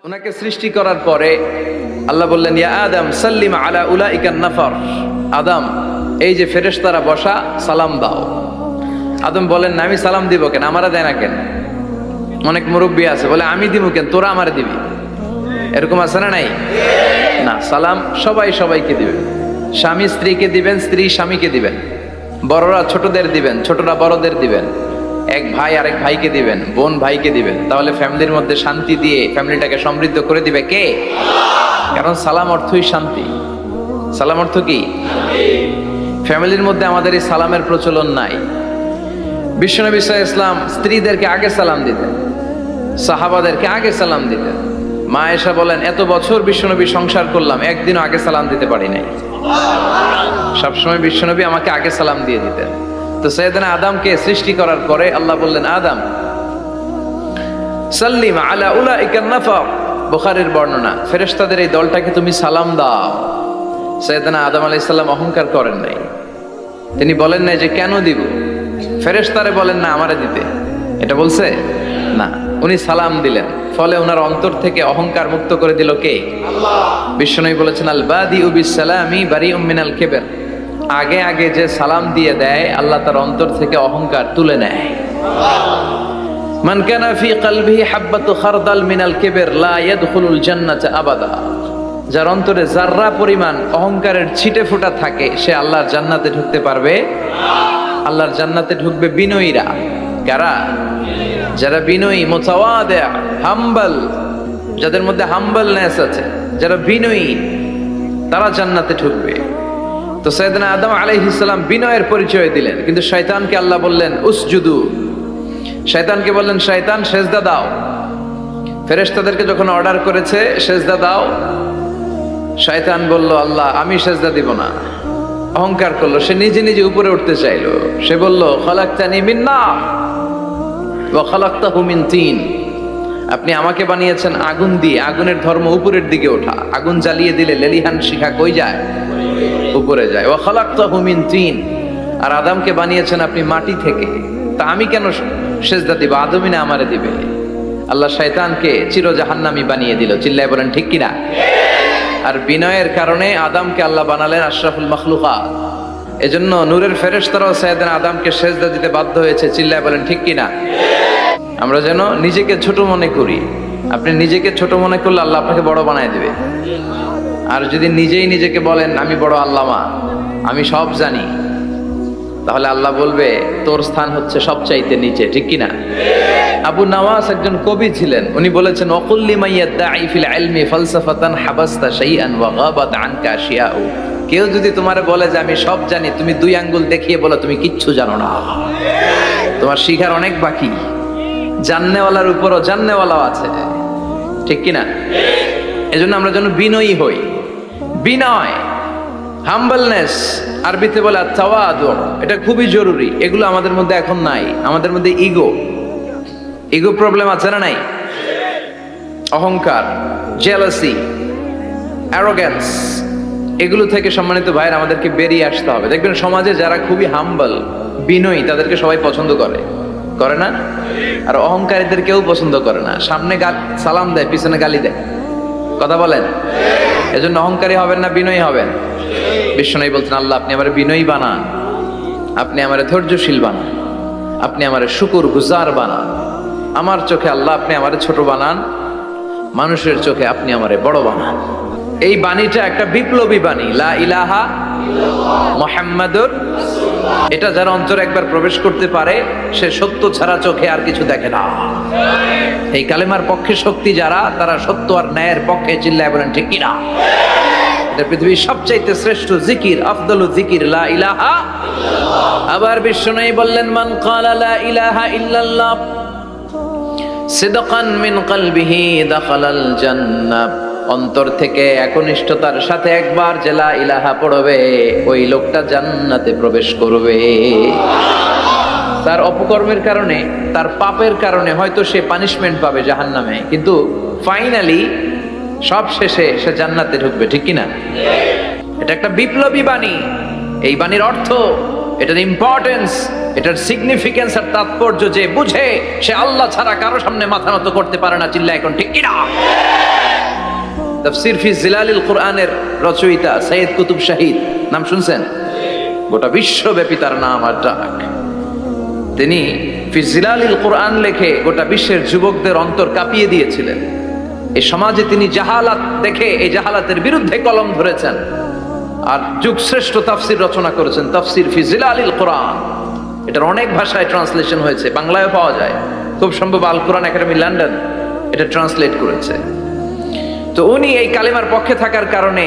ওনাকে সৃষ্টি করার পরে আল্লাহ বললেন, ইয়া আদম সাল্লিম আলা উলাইকান নাফার। আদম, এই যে ফেরেশতারা বসা, সালাম দাও। আদম বলেন, না আমি সালাম দিব কেন, আমারা দেয় না কেন? অনেক মুরব্বী আছে বলে, আমি দিব কেন, তোরা আমারে দিবি। এরকম আছে না নাই? না, সালাম সবাই সবাইকে দিবেন। স্বামী স্ত্রীকে দিবেন, স্ত্রী স্বামীকে দিবেন, বড়রা ছোটদের দিবেন, ছোটরা বড়দের দিবেন, এক ভাই আরেক ভাইকে দিবেন, বোন ভাইকে দিবেন। তাহলে ফ্যামিলির মধ্যে শান্তি দিয়ে ফ্যামিলিটাকে সমৃদ্ধ করে দিবে কে? কারণ সালাম অর্থই শান্তি। সালাম অর্থ কি? ফ্যামিলির মধ্যে আমাদের এই সালামের প্রচলন নাই। বিশ্বনবী সাল্লাল্লাহু আলাইহি ওয়াসাল্লাম স্ত্রীদেরকে আগে সালাম দিতেন, সাহাবাদেরকে আগে সালাম দিতেন। মা আয়েশা বলেন, এত বছর বিশ্বনবী সংসার করলাম, একদিনও আগে সালাম দিতে পারি নাই। সবসময় বিশ্বনবী আমাকে আগে সালাম দিয়ে দিতেন। তো সাইয়েদনা আদমকে সৃষ্টি করার পরে আল্লাহ বললেন, আদম সাল্লিম আলা উলাইকান নাফার। বুখারীর বর্ণনা, ফেরেশতাদের এই দলটাকে তুমি সালাম দাও। সাইয়েদনা আদম আলাইহিস সালাম অহংকার করেন নাই। তিনি বলেন নাই যে কেন দিব, ফেরেশতারে বলেন না আমারে দিতে, এটা বলছে না। উনি সালাম দিলেন, ফলে ওনার অন্তর থেকে অহংকার মুক্ত করে দিল কে? আল্লাহ। বিশ্বনবী বলেছেন, আল বাদিউ বিসসালামি বারিউম মিনাল কিবর। আগে আগে যে সালাম দিয়ে দেয়, আল্লাহ তার অন্তর থেকে অহংকার তুলে নেয়। মান কানা ফি কলবিহি হাববাতু খারদাল মিনাল কিবর লা ইয়াদখুলুল জান্নাতা আবাদা। যার অন্তরে যাররা পরিমাণ অহংকারের ছিটে ফোঁটা থাকে, সে আল্লাহর জান্নাতে ঢুকতে পারবে না। আল্লাহর জান্নাতে ঢুকবে বিনয়ীরা। কারা? যারা বিনয়ী, মুতাওয়াদি, হাম্বল, যাদের মধ্যে হাম্বলনেস আছে, যারা বিনয়ী, তারা জান্নাতে ঢুকবে। তো সাইয়েদনা আদম আলাইহিস সালাম বিনয়ের পরিচয় দিলেন, কিন্তু শয়তানকে আল্লাহ বললেন উসজুদু। শয়তানকে বললেন, শয়তান সেজদা দাও। ফেরেশতাদেরকে যখন অর্ডার করেছে সেজদা দাও, শয়তান বলল, আল্লাহ আমি সেজদা দিব না। অহংকার করলো, সে নিজে নিজে উপরে উঠতে চাইলো। সে বলল, খালাকতানি মিন নার ওয়া খালাকতাহু মিন তিন। আপনি আমাকে বানিয়েছেন আগুন দিয়ে, আগুনের ধর্ম উপরের দিকে ওঠা। আগুন জ্বালিয়ে দিলে লেলিহান শিখা কই যায়? উপরে যায়। ওয়া খালাকতাহু মিন তিন। আর আদমকে বানিয়েছেন আপনি মাটি থেকে, তা আমি কেন সেজদা দিব? আদমই না আমারে দিবে। আল্লাহ শয়তানকে চির জাহান্নামী বানিয়ে দিল। চিল্লায় বলেন ঠিক কিনা? আর বিনয়ের কারণে আদমকে আল্লাহ বানালেন আশরাফুল মাখলুকাত। এজন্য নূরের ফেরেশতারাও সাইয়েদনা আদমকে সেজদা দিতে বাধ্য হয়েছে। চিল্লায় বলেন ঠিক কিনা? আমরা যেন নিজেকে ছোট মনে করি। আপনি নিজেকে ছোট মনে করলে আল্লাহ আপনাকে বড় বানায় দিবে। আর যদি নিজেই নিজেকে বলেন আমি বড় আল্লামা, আমি সব জানি, তাহলে আল্লাহ বলবে তোর স্থান হচ্ছে সবচাইতে নিচে। ঠিক কিনা? আবু নওয়াস একজন কবি ছিলেন। উনি বলেছেন, ওয়াকুল্লি মাইয়াদাঈ ফিল ইলমি ফালসাফাতান হাবাসতা শাইআন ওয়া গাবাত আনকা আশিয়াউ। কেউ যদি তোমারে বলে যে আমি সব জানি, তুমি দুই আঙ্গুল দেখিয়ে বলো তুমি কিচ্ছু জানো না, তোমার শিখার অনেক বাকি। জাননেওয়ালার উপরও জাননেওয়ালাও আছে। ঠিক কিনা? এজন্য আমরা যেন বিনয়ী হই। বিনয়, হাম্বলনেস, আরবিতে বলে তাওয়াদু, এটা খুবই জরুরি। এগুলো আমাদের মধ্যে এখন নাই। আমাদের মধ্যে ইগো প্রবলেম আছে না নাই? অহংকার, জেলাসি, অ্যারোগ্যান্স, এগুলো থেকে সম্মানিত ভাইয়ের আমাদেরকে বেরিয়ে আসতে হবে। দেখবেন সমাজে যারা খুবই হাম্বল, বিনয়ী, তাদেরকে সবাই পছন্দ করে না? আর অহংকারীদের কেউ পছন্দ করে না। সামনে সালাম দেয়, পিছনে গালি দেয়। কথা বলেন? এজন্য অহংকারী হবেন না, বিনয়ী হবেন। বিশ্বনবী বলছেন, আল্লাহ আপনি আমারে বিনয়ী বানান, আপনি আমারে ধৈর্যশীল বানান, আপনি আমারে শুকর গুজার বানান। আমার চোখে আল্লাহ আপনি আমারে ছোট বানান, মানুষের চোখে আপনি আমারে বড় বানান। এই বাণীটা একটা বিপ্লবী বাণী, লা ইলাহা মুহাম্মাদুর রাসূলুল্লাহ। এটা যারা অন্তরে একবার প্রবেশ করতে পারে, সে সত্য ছাড়া চোখে আর কিছু দেখে না। এই কালেমার পক্ষে শক্তি যারা, তারা সত্য আর ন্যায়ের পক্ষে। চিল্লায় বলেন ঠিক কিনা? এটা পৃথিবীর সবচাইতে শ্রেষ্ঠ জিকির, আফদলু জিকির লা ইলাহা ইল্লাল্লাহ। আবার বিশ্বনবী বললেন, মান ক্বালা লা ইলাহা ইল্লাল্লাহ সিদকান মিন কলবিহি দাখালাল জান্নাহ। অন্তর থেকে একনিষ্ঠতার সাথে একবার যে লা ইলাহা পড়বে, ওই লোকটা জান্নাতে প্রবেশ করবে। তার অপকর্মের কারণে, তার পাপের কারণে হয়তো সে পানিশমেন্ট পাবে জাহান্নামে, কিন্তু ফাইনালি সব শেষে সে জান্নাতে ঢুকবে। ঠিক কিনা? এটা একটা বিপ্লবী বাণী। এই বাণীর অর্থ, এটার ইম্পর্টেন্স, এটার সিগনিফিকেন্স আর তাৎপর্য যে বুঝে, সে আল্লাহ ছাড়া কারো সামনে মাথা নত করতে পারে না। চিল্লায় এখন ঠিক কিনা? তাফসীর ফি জিলালিল কোরআনের রচয়িতা সৈয়দ কুতুব শাহিদ, নাম শুনছেন? গোটা বিশ্বব্যাপী তার নাম আর ডাক। তিনি ফি জিলালিল কোরআন লেখে গোটা বিশ্বের যুবকদের অন্তর কাঁপিয়ে দিয়েছিলেন। এই সমাজে তিনি জাহালাত দেখে এই জাহালাতের বিরুদ্ধে কলম ধরেছেন আর যুগশ্রেষ্ঠ তাফসীর রচনা করেছেন, তাফসীর ফি জিলালিল কোরআন। এটার অনেক ভাষায় ট্রান্সলেশন হয়েছে, বাংলায়ও পাওয়া যায়, খুব সম্ভব আল কোরআন একাডেমি লন্ডন এটা ট্রান্সলেট করেছে। তো উনি এই কালেমার পক্ষে থাকার কারণে,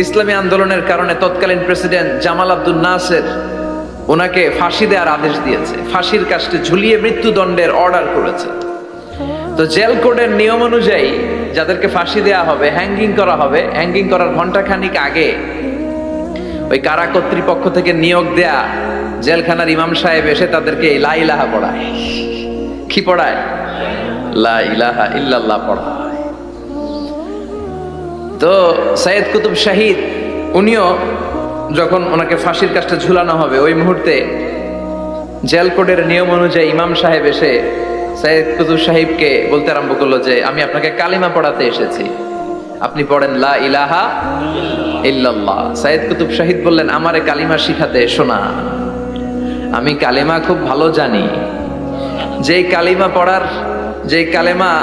ইসলামী আন্দোলনের কারণে তৎকালীন প্রেসিডেন্ট জামাল আব্দুল নাসের ওনাকে ফাঁসি দেওয়ার আদেশ দিয়েছে, ফাঁসির কাস্টে ঝুলিয়ে মৃত্যুদণ্ডের অর্ডার করেছে। তো জেল কোডের নিয়ম অনুযায়ী যাদেরকে ফাঁসি দেওয়া হবে, হ্যাঙ্গিং করা হবে, হ্যাঙ্গিং করার ঘন্টাখানিক আগে ওই কারা কর্তৃপক্ষ থেকে নিয়োগ দেয়া জেলখানার ইমাম সাহেব এসে তাদেরকে লা ইলাহা পড়ায়। কি পড়ায়? লা ইলাহা ইল্লাল্লাহ পড়ায়। তো সৈয়দ কুতুব শাহিদ উনিও যখন ওনাকে ফাঁসির কাজটা ঝুলানো হবে, ওই মুহূর্তে জেল কোডের নিয়ম অনুযায়ী ইমাম সাহেব এসে সৈয়দ কুতুব সাহিবকে বলতে আরম্ভ করলো যে আমি আপনাকে কালিমা পড়াতে এসেছি, আপনি পড়েন লা ইলাহা ইল্লাল্লাহ। সৈয়দ কুতুব শাহিদ বললেন আমারে কালিমা শিখাতে এসো না, আমি কালিমা খুব ভালো জানি। যেই কালিমা পড়ার, যেই কালেমা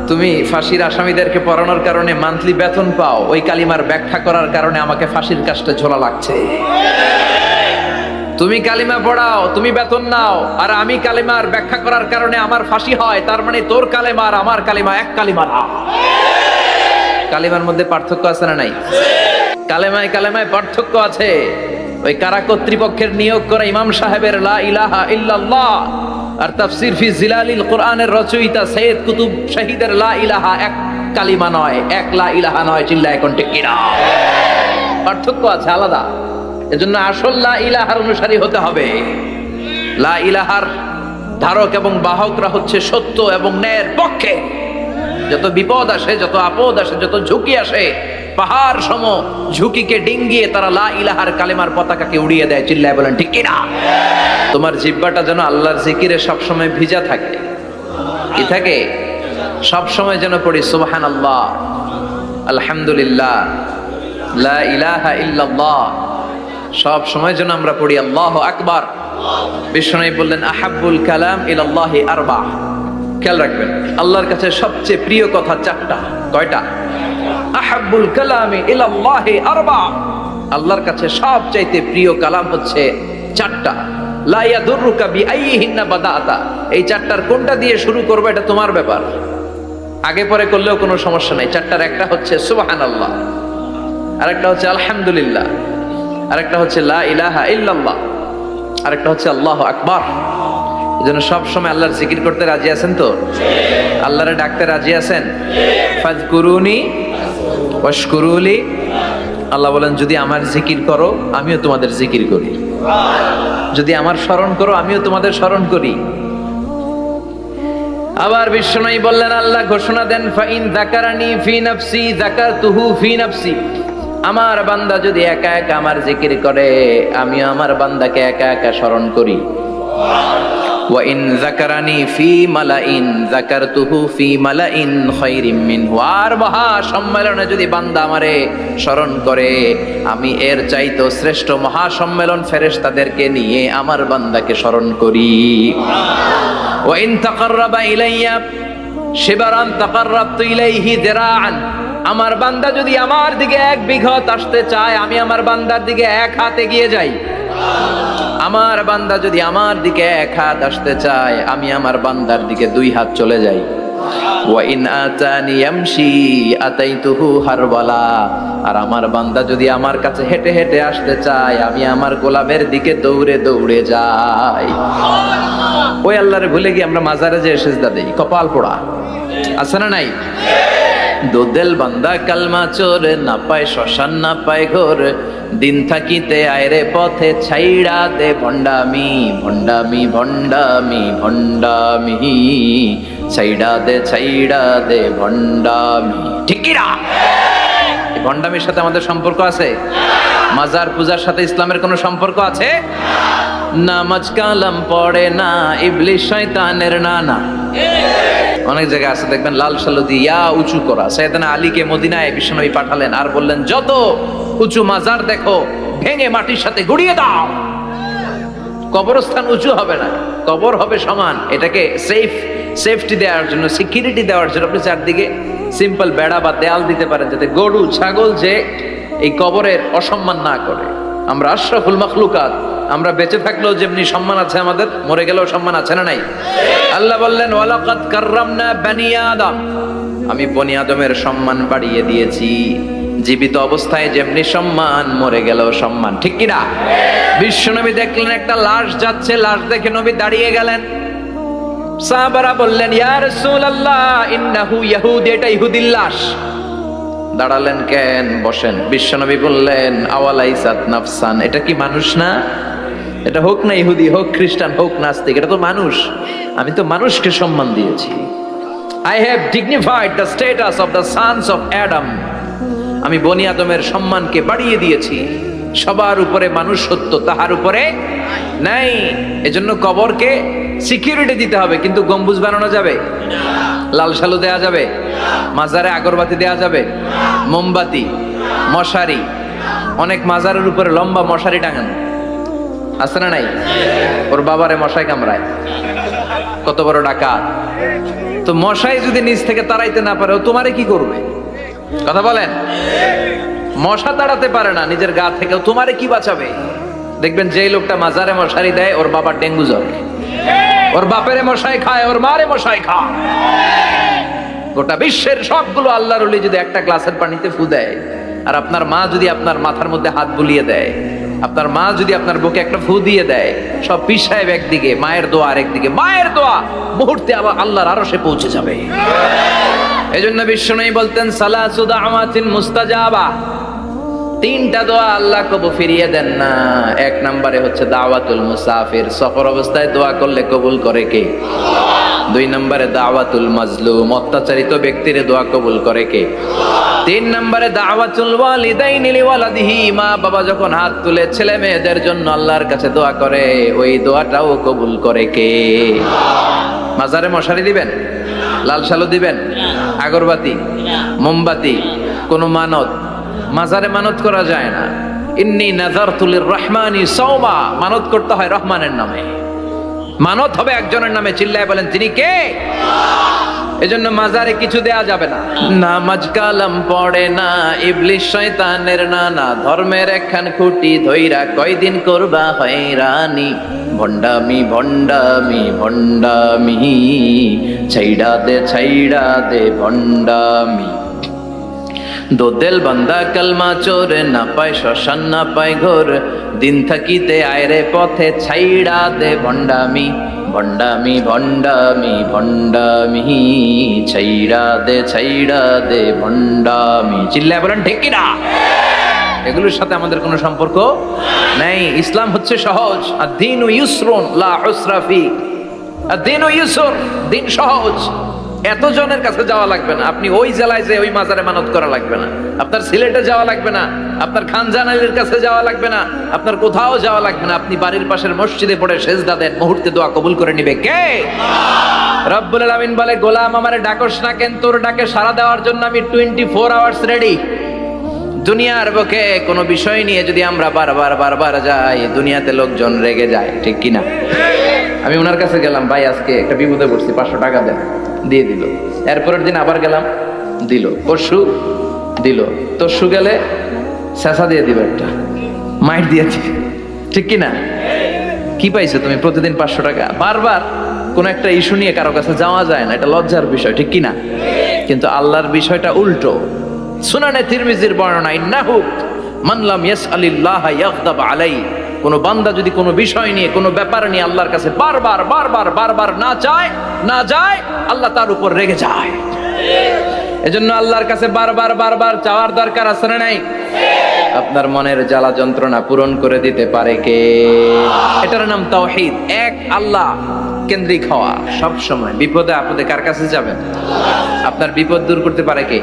তুমি ফাঁসির আসামিদেরকে পড়ানোর কারণে মান্থলি বেতন পাও, ওই কালিমার ব্যাখ্যা করার কারণে আমাকে ফাঁসির কাজটা ঝোলা লাগছে। তুমি কালিমা পড়াও, তুমি বেতন নাও, আর আমি কালিমার ব্যাখ্যা করার কারণে আমার ফাঁসি হয়, তার মানে তোর কালেমা আর আমার কালিমা এক কালিমা না। কালিমার মধ্যে পার্থক্য আছে না নাই? কালেমায় কালেমায় পার্থক্য আছে। ওই কারা কর্তৃপক্ষের নিয়োগ করা ইমাম সাহেবের লা ইলাহা ইল্লাল্লাহ আর তাফসীর ফি জিলালিল কোরআনের রচয়িতা সৈয়দ কুতুব শাহিদের লা ইলাহা এক কালিমা নয়, এক লা ইলাহা নয়। চিল্লায় কোন ঠিক কিনা? পার্থক্য আছে, আলাদা। এজন্য আসল লা ইলাহার অনুসারী হতে হবে। লা ইলাহার ধারক এবং বাহকরা হচ্ছে সত্য এবং ন্যায়ের পক্ষে। যত বিপদ আসে, যত আপদ আসে, যত ঝুঁকি আসে, পাহাড় সম ঝুঁকিকে ডিঙ্গিয়ে তারা লা ইলাহার কালেমার পতাকাকে উড়িয়ে দেয়। চিল্লায় বলেন ঠিক কিনা? তোমার জিহ্বাটা যেন আল্লাহর জিকিরে সবসময় ভিজা থাকে। কি থাকে? সবসময় যেন পড়ি সুবহানাল্লাহ, আলহামদুলিল্লাহ, লা ইলাহা ইল্লাল্লাহ। সব সময় যেন আমরা পড়ি আল্লাহু আকবার। বিশ্বনবী বললেন আহাব্বুল কালাম ইলাল্লাহি আরবা। খেয়াল রাখবেন, আল্লাহর কাছে সবচেয়ে প্রিয় কথা চারটা। কয়টা? আহাব্বুল কালামি ইলাল্লাহি আরবা। আল্লাহর কাছে সবচাইতে প্রিয় কালাম হচ্ছে চারটা। লা ইয়াদুররুকা বিআইয়িহিন্না বাদাতা। এই চারটার কোনটা দিয়ে শুরু করবে এটা তোমার ব্যাপার, আগে পরে করলেও কোনো সমস্যা নাই। চারটার একটা হচ্ছে সুবহানাল্লাহ, আরেকটা হচ্ছে আলহামদুলিল্লাহ, আরেকটা হচ্ছে লা ইলাহা ইল্লাল্লাহ, আরেকটা হচ্ছে আল্লাহু আকবার। এজন্য সব সময় আল্লাহর জিকির করতে রাজি আছেন তো? আল্লাহরে ডাকতে রাজি আছেন? ফাযকুরুনি ওয়াশকুরুলি। আল্লাহ বলেন যদি আমার জিকির করো আমিও তোমাদের জিকির করি, যদি আমার স্মরণ করো আমিও তোমাদের স্মরণ করি। আবার বিশ্বনবী বললেন, আল্লাহ ঘোষণা দেন ফাইন যাকারানি ফি নাফসি যাকারতুহু ফি নাফসি। আমার বান্দা যদি একা একা আমার জিকির করে আমিও আমার বান্দাকে একা একা স্মরণ করি। ওয়া ইন যাকারানি ফি মালাইন যাকারতুহু ফি মালাইন খায়রিম মিনহু। আর মহা সম্মেলনে যদি বান্দা আমারে স্মরণ করে আমি এর চাইতে শ্রেষ্ঠ মহা সম্মেলন ফেরেশতাদেরকে নিয়ে আমার বান্দাকে স্মরণ করি। ওয়া ইন তাকাররাবা ইলাইয়া শিবরান তাকাররাবতু ইলাইহি দিরাআন। আমার বান্দা যদি আমার দিকে এক বিঘত আসতে চায় আমি আমার বান্দার দিকে এক হাত এগিয়ে যাই। আমার বান্দা যদি আমার দিকে এক হাত আসতে চায় আমি আমার বান্দার দিকে দুই হাত চলে যাই। ওয়া ইন আতানি ইয়ামশি আতাইতুহু হারওয়ালা। আর আমার বান্দা যদি আমার কাছে হেঁটে হেঁটে আসতে চায় আমি আমার গোলামের দিকে দৌড়ে দৌড়ে যাই। ওই আল্লাহরে ভুলে গিয়ে আমরা মাজারে যে সিজদা দেই, কপাল পোড়া। আছে না নাই? দোদেল বান্দা কালমা চোর, না পায় শ্মশান না পায় ঘোর, দিন থাকিতে আয়রে পথে ছাইড়া দে ভণ্ডামি ভণ্ডামি ভণ্ডামি ভণ্ডামি, ছাইড়া দে ভণ্ডামি। ঠিক কি না? ভণ্ডামির সাথে আমাদের সম্পর্ক আছে? মাজার পূজার সাথে ইসলামের কোনো সম্পর্ক আছে? নামাজ কালাম পড়ে না ইবলিশ শয়তানের নানা। অনেক জায়গায় আছে দেখবেন লাল সালু দিয়ে ইয়া উঁচু করা। সাইয়েদনা আলীকে মদিনায় বিশ্বনবী পাঠালেন আর বললেন, যত উঁচু মাজার দেখো ভেঙে মাটির সাথে গুড়িয়ে দাও। কবরস্থান উঁচু হবে না, কবর হবে সমান। এটাকে সেফটি দেওয়ার জন্য, সিকিউরিটি দেওয়ার জন্য আপনি চারদিকে সিম্পল বেড়া বা দেয়াল দিতে পারেন, যাতে গরু ছাগল যে এই কবরের অসম্মান না করে। আমরা আশরাফুল মাখলুকাত, আমরা বেঁচে থাকলেও যেমনি সম্মান আছে আমাদের, মরে গেলেও সম্মান আছে না নাই? আল্লাহ বললেন, ওয়ালাকাদ কাররামনা বানি আদম, আমি বনি আদমের সম্মান বাড়িয়ে দিয়েছি। জীবিত অবস্থায় যেমনি সম্মান, মরে গেলেও সম্মান, ঠিক কিনা? বিশ্বনবী দেখলেন একটা লাশ যাচ্ছে, লাশ দেখে নবী দাঁড়িয়ে গেলেন। সাহাবারা বললেন, ইয়া রাসূলুল্লাহ ইন্নাহু ইয়াহুদি, এটা ইহুদির লাশ। দাঁড়ালেন কেন? বসেন। বিশ্বনবী বললেন, আওয়ালাইসাত নাফসান, এটা কি মানুষ না? এটা হোক না ইহুদি, হোক খ্রিস্টান, হোক নাস্তিক, এটা তো মানুষ। আমি তো মানুষকে সম্মান দিয়েছি। I have dignified the status of the sons of Adam. আমি বনি আদমের সম্মানকে বাড়িয়ে দিয়েছি। সবার উপরে মানুষ সত্য, তাহার উপরে নাই। এজন্য কবরকে সিকিউরিটি দিতে হবে, কিন্তু গম্বুজ বানানো যাবে? লাল সালু দেয়া যাবে? মাজারে আগরবাতি দেয়া যাবে? মোমবাতি, মশারি, অনেক মাজারের উপরে লম্বা মশারি টাঙানো আছে না নাই? ওর বাবারে মশাই কামড়ায়, কত বড় ডাকাত। তো মশাই যদি নিচ থেকে তাড়াইতে না পারে, ও তোমারে কি করবে? কথা বলেন। মশা তাড়াতে পারে না নিজের গা থেকে, তোমারে কি বাঁচাবে? দেখবেন যেই লোকটা মাজারে মশারি দেয়, ওর বাবার ডেঙ্গু জ্বর। ওর বাপেরে মশাই খায়, ওর মারে মশাই খায়। গোটা বিশ্বের সবগুলো আল্লাহর ওলি যদি একটা গ্লাসের পানিতে ফু দেয়, আর আপনার মা যদি আপনার মাথার মধ্যে হাত বুলিয়ে দেয়, আপনার মা যদি আপনার বুকে একটা ফু দিয়ে দেয়, সব পীর সাহেব একদিকে, মায়ের দোয়া আরেকদিকে। মায়ের দোয়া মুহূর্তে আবার আল্লাহর আরশে পৌঁছে যাবে। এজন্য বিশ্বনবী বলতেন, সালাসু দাওয়াতিন মুস্তাজাবা, তিনটা দোয়া আল্লাহ কবুল ফিরিয়ে দেন না। এক নম্বরে হচ্ছে দাওয়াতুল মুসাফির, সফর অবস্থায় দোয়া করলে কবুল করে কে? দুই নম্বরে দাওয়াতুল মাজলুম, অত্যাচারিত ব্যক্তির দোয়া কবুল করে কে? তিন নম্বরে দাওয়াতুল ওয়ালিদাইনি লিওয়ালাদিহি, মা বাবা যখন হাত তুলে ছেলে মেয়েদের জন্য আল্লাহর কাছে দোয়া করে, ওই দোয়াটাও কবুল করে কে? মাজারে মশারি দিবেন? লাল শালু দিবেন? আগরবাতি, মোমবাতি, কোন মানত? মাজারে মানত করা যায় না। ইন্নী নাযারতু লিররহমানি সাওমা, মানত করতে হয় রহমানের নামে। মানত হবে একজনের নামে। চিল্লায় বলেন, তিনি কে? এজন্য মাজারে কিছু দেয়া যাবে না। নামাজ কালাম পড়ে না ইবলিস শয়তানের নানা, ধর্মের একখান খুঁটি ধইরা কয়দিন করবা হয়রানি। ভণ্ডামি ভণ্ডামি ভণ্ডামি, ছাইড়া দে ভণ্ডামি। দোদেল বান্দা কালমা চোর, না পায় শ্মশান না পায় ঘোর, দিন থাকিতে আয়রে পথে ছাইড়া দে ভণ্ডামি। ভণ্ডামি ভণ্ডামি ভণ্ডামি, ছাইড়া দে ভণ্ডামি। চিল্লায় বলেন ঠিক কিনা? এগুলোর সাথে আমাদের কোনো সম্পর্ক নেই। ইসলাম হচ্ছে সহজ। আদ-দীনু ইউসরুন লা উসরা ফি, আদ-দীনু ইউসর, দিন সহজ। এত জনের কাছে যাওয়া লাগবে না। আপনি ওই জেলায় যে ওই মাজারে মানত করা লাগবে না। আপনার সিলেটে যাওয়া লাগবে না, আপনার খানজানালির কাছে যাওয়া লাগবে না, আপনার কোথাও যাওয়া লাগবে না। আপনি বাড়ির পাশের মসজিদে পড়ে সেজদা দেন, মুহূর্তে দোয়া কবুল করে নিবে কে? রব্বুল আলামিন বলে, গোলাম আমারে ডাকস না কেন? তোর ডাকে সাড়া দেওয়ার জন্য আমি 24 আওয়ার্স রেডি। দুনিয়ার বুকে কোনো বিষয় নিয়ে যদি আমরা বারবার যাই, দুনিয়াতে লোকজন রেগে যায়, ঠিক কিনা? আমি ওনার কাছে গেলাম, ভাই আজকে একটা বিপদে পড়ছি, 500 টাকা দেন, দিয়ে দিল। এরপরের দিন আবার গেলাম, দিল। পরশু দিল। তরশু গেলে শেষা দিয়ে দিবে, একটা মাইট দিয়ে দিবে, ঠিক কিনা? কি পাইছো তুমি? প্রতিদিন 500 টাকা। বারবার কোন একটা ইস্যু নিয়ে কারো কাছে যাওয়া যায় না, এটা লজ্জার বিষয়, ঠিক কিনা? কিন্তু আল্লাহর বিষয়টা উল্টো। সুনানে তিরমিজির বর্ণনা, ইন্নাহু মান লাম ইয়াসআলিল্লাহ ইয়াগদাব আলাইহি, কোন বান্দা যদি কোনো বিষয় নিয়ে, কোনো ব্যাপার নিয়ে আল্লাহর কাছে বারবার না যায়, আল্লাহ তার উপর রেগে যায়। এজন্য আল্লাহর কাছে বারবার চাওয়ার দরকার আছে না নাই? আপনার মনের জ্বালা যন্ত্রণা পূরণ করে দিতে পারে কে? এটার নাম তাওহীদ। এক আল্লাহ কেন্দ্রিক হওয়া, সব সময় বিপদে আপদে কার কাছে যাবেন? আপনার বিপদ দূর করতে পারে কে?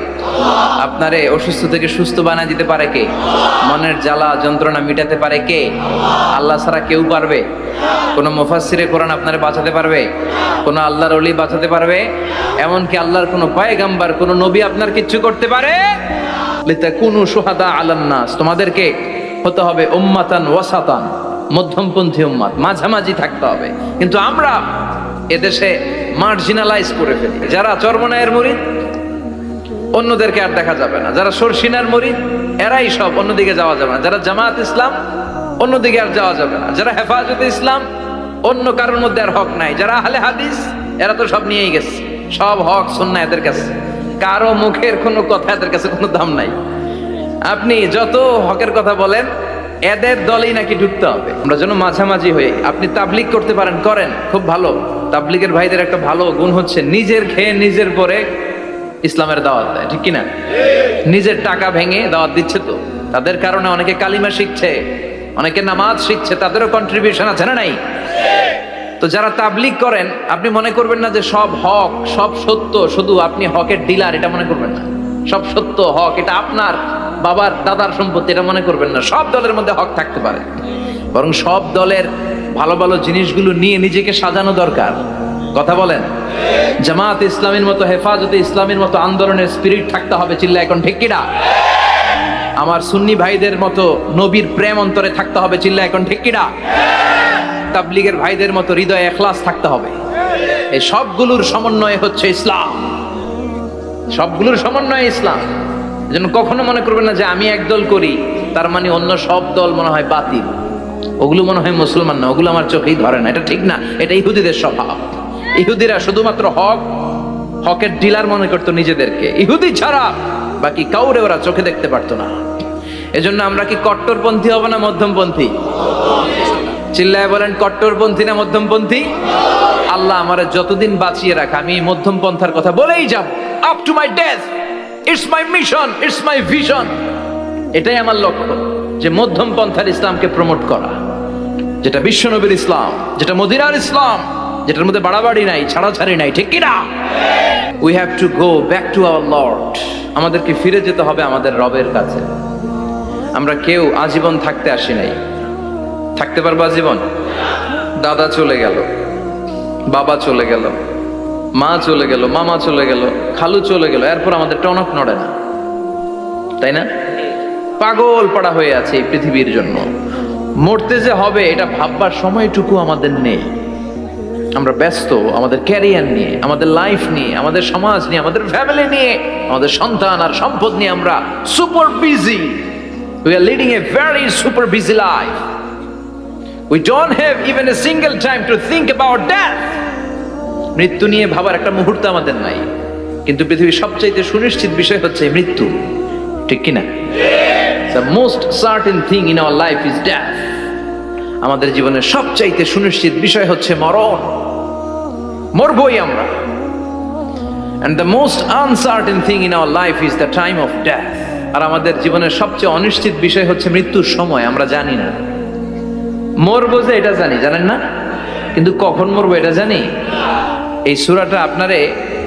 আপনারে অসুস্থ থেকে সুস্থ বানায় দিতে পারে কে? মনের জ্বালা যন্ত্রণা মিটাতে পারে কে? আল্লাহ ছাড়া কেউ পারবে? কোন মুফাসসিরে কোরআন আপনারে বাঁচাতে পারবে? কোন আল্লাহর ওলি বাঁচাতে পারবে? এমনকি আল্লাহর কোন পয়গাম্বার, কোন নবী আপনার কিচ্ছু করতে পারে? লিতাকুনু শুহাদা আলান নাস, তোমাদেরকে হতে হবে উম্মাতান ওয়াসাতান, মধ্যমপন্থী উম্মাত, মাঝামাঝি থাকতে হবে। কিন্তু আমরা এদেশে মার্জিনালাইজ করে ফেলি। যারা চরমনায়ের মুরিদ অন্যদেরকে আর দেখা যাবে না, যারা সরসিনার মুরিদ এরাই সব, অন্যদিকে যাওয়া যাবে না। যারা জামাত ইসলাম অন্যদিকে আর যাওয়া যাবে না। যারা হেফাজতে ইসলাম অন্য কারোর মধ্যে আর হক নাই। যারা আহলে হাদিস এরা তো সব নিয়েই গেছে, সব হক সুন্নাহ এদের কাছে, কারো মুখের কোনো কথা এদের কাছে কোনো দাম নাই। আপনি যত হকের কথা বলেন এদের দলেই নাকি ঢুকতে হবে। আমরা যেন মাঝামাঝি হয়ে, আপনি তাবলিগ করতে পারেন, করেন, খুব ভালো। তাবলিগের ভাইদের একটা ভালো গুণ হচ্ছে নিজের খেয়ে নিজের পরে ইসলামের দাওয়াত দেয়, ঠিক কিনা? নিজের টাকা ভেঙে দাওয়াত দিচ্ছে তো, তাদের কারণে অনেকে কালিমা শিখছে, অনেকে নামাজ শিখছে, তাদেরও কন্ট্রিবিউশন আছে না নাই? তো যারা তাবলিগ করেন আপনি মনে করবেন না যে সব হক সব সত্য, শুধু আপনি হকের ডিলার এটা মনে করবেন না। সব সত্য হক এটা আপনার বাবার দাদার সম্পত্তি এটা মনে করবেন না। সব দলের মধ্যে হক থাকতে পারে, বরং সব দলের ভালো ভালো জিনিসগুলো নিয়ে নিজেকে সাজানো দরকার। কথা বলেন? জামাত ইসলামের মতো, হেফাজতে ইসলামের মতো আন্দোলনের স্পিরিট থাকতে হবে, চিল্লা এখন ঠিক কিনা? আমার সুন্নি ভাইদের মতো নবীর প্রেম অন্তরে থাকতে হবে, চিল্লা এখন ঠিক কিনা? তাবলিগের ভাইদের মতো হৃদয়ে ইখলাস থাকতে হবে। এই সবগুলোর সমন্বয় হচ্ছে ইসলাম, সবগুলোর সমন্বয় ইসলাম। এজন্য কখনো মনে করবেন না যে আমি একদল করি তার মানে অন্য সব দল মনে হয় বাতিল, ওগুলো মনে হয় মুসলমান না, ওগুলো আমার চোখেই ধরে না। এটা ঠিক না, এটা ইহুদিদের স্বভাব। ইহুদিরা শুধুমাত্র হকের ডিলার মনে করতো নিজেদেরকে, ইহুদি ছাড়া বাকি কাউরে ওরা চোখে দেখতে পারতো না। এজন্য আমরা কি কট্টরপন্থী হব না মধ্যমপন্থী? চিল্লায় বলেন, কট্টরপন্থী না মধ্যমপন্থী? আল্লাহ আমারে যতদিন বাঁচিয়ে রাখ আমি মধ্যমপন্থার কথা বলেই যাব, up to my death. It's my mission, it's my vision. এটাই আমার লক্ষ্য, যে মধ্যমপন্থার ইসলামকে প্রমোট করা, যেটা বিশ্বনবীর ইসলাম, যেটা মদিনার ইসলাম, যেটার মধ্যে বাড়াবাড়ি নাই, ছাড়াছাড়ি নাই, ঠিক কিনা? We have to go back to our Lord. আমাদেরকে ফিরে যেতে হবে আমাদের রবের কাছে। আমরা কেউ আজীবন থাকতে আসি নাই। থাকতে পারবো আজীবন? দাদা চলে গেল, বাবা চলে গেল, মা চলে গেল, মামা চলে গেল, খালু চলে গেল, এরপর আমাদের টনক নড়ে না, তাই না? পাগল পাড়া হয়ে আছে এই পৃথিবীর জন্য। মরতে যে হবে এটা ভাববার সময়টুকু আমাদের নেই। আমরা ব্যস্ত আমাদের ক্যারিয়ার নিয়ে, আমাদের লাইফ নিয়ে, আমাদের সমাজ নিয়ে, আমাদের ফ্যামিলি নিয়ে, আমাদের সন্তান আর সম্পদ নিয়ে আমরা super busy. We are leading a very super busy life. We don't have even a single time to think about death. মৃত্যু নিয়ে ভাবার একটা মুহূর্ত আমাদের নাই। কিন্তু পৃথিবীর সবচাইতে সুনিশ্চিত বিষয় হচ্ছে মৃত্যু, ঠিক কিনা? The most certain thing in our life is death. আমাদের জীবনের সবচাইতে সুনিশ্চিত বিষয় হচ্ছে মরণ, মরবই আমরা। And the most uncertain thing in our life is the time of death. আর আমাদের জীবনের সবচেয়ে অনিশ্চিত বিষয় হচ্ছে মৃত্যুর সময়। আমরা জানি না মরবো, যে এটা জানি, জানেন না? কিন্তু কখন মরবো এটা জানি। এই সূরাটা আপনারে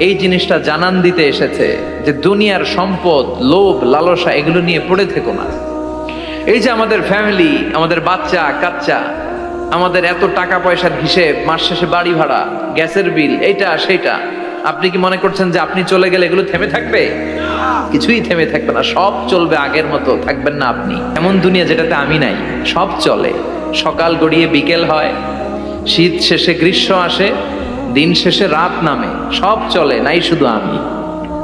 এই জিনিসটা জানান দিতে এসেছে যে দুনিয়ার সম্পদ, লোভ, লালসা এগুলো নিয়ে পড়ে থেকো না। এই যে আমাদের ফ্যামিলি, আমাদের বাচ্চা কাচ্চা, আমাদের এত টাকা পয়সার হিসেব, মাস শেষে বাড়ি ভাড়া, গ্যাসের বিল, এইটা সেইটা, আপনি কি মনে করছেন যে আপনি চলে গেলে এগুলো থেমে থাকবে? কিছুই থেমে থাকবে না, সব চলবে আগের মতো। থাকবেন না আপনি। এমন দুনিয়া যেটাতে আমি নাই, সব চলে। সকাল গড়িয়ে বিকেল হয়, শীত শেষে গ্রীষ্ম আসে, দিন শেষে রাত নামে, সব চলে, নাই শুধু আমি।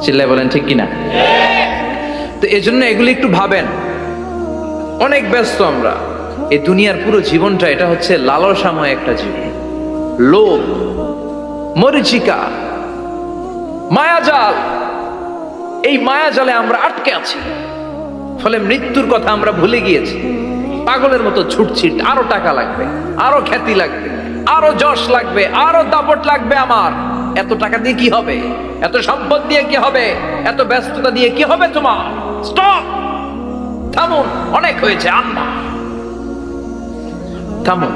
চিল্লায় বলেন ঠিক কিনা? তো এজন্য এগুলি একটু ভাবেন। অনেক ব্যস্ত আমরা। এই দুনিয়ার পুরো জীবনটা এটা হচ্ছে লালসাময় একটা জীবন, লোভ, মরিচিকা, মায়াজাল। এই মায়াজালে আমরা আটকে আছি, ফলে মৃত্যুর কথা আমরা ভুলে গিয়েছি। পাগলের মতো ছুটছি, আরো টাকা লাগবে, আরো খ্যাতি লাগবে, আরো যশ লাগবে, আরো দাপট লাগবে আমার। এত টাকা দিয়ে কি হবে? এত সম্পদ দিয়ে কি হবে? এত ব্যস্ততা দিয়ে কি হবে তোমার? স্টপ, থামুন, অনেক হয়েছে, আম্মা থামুন,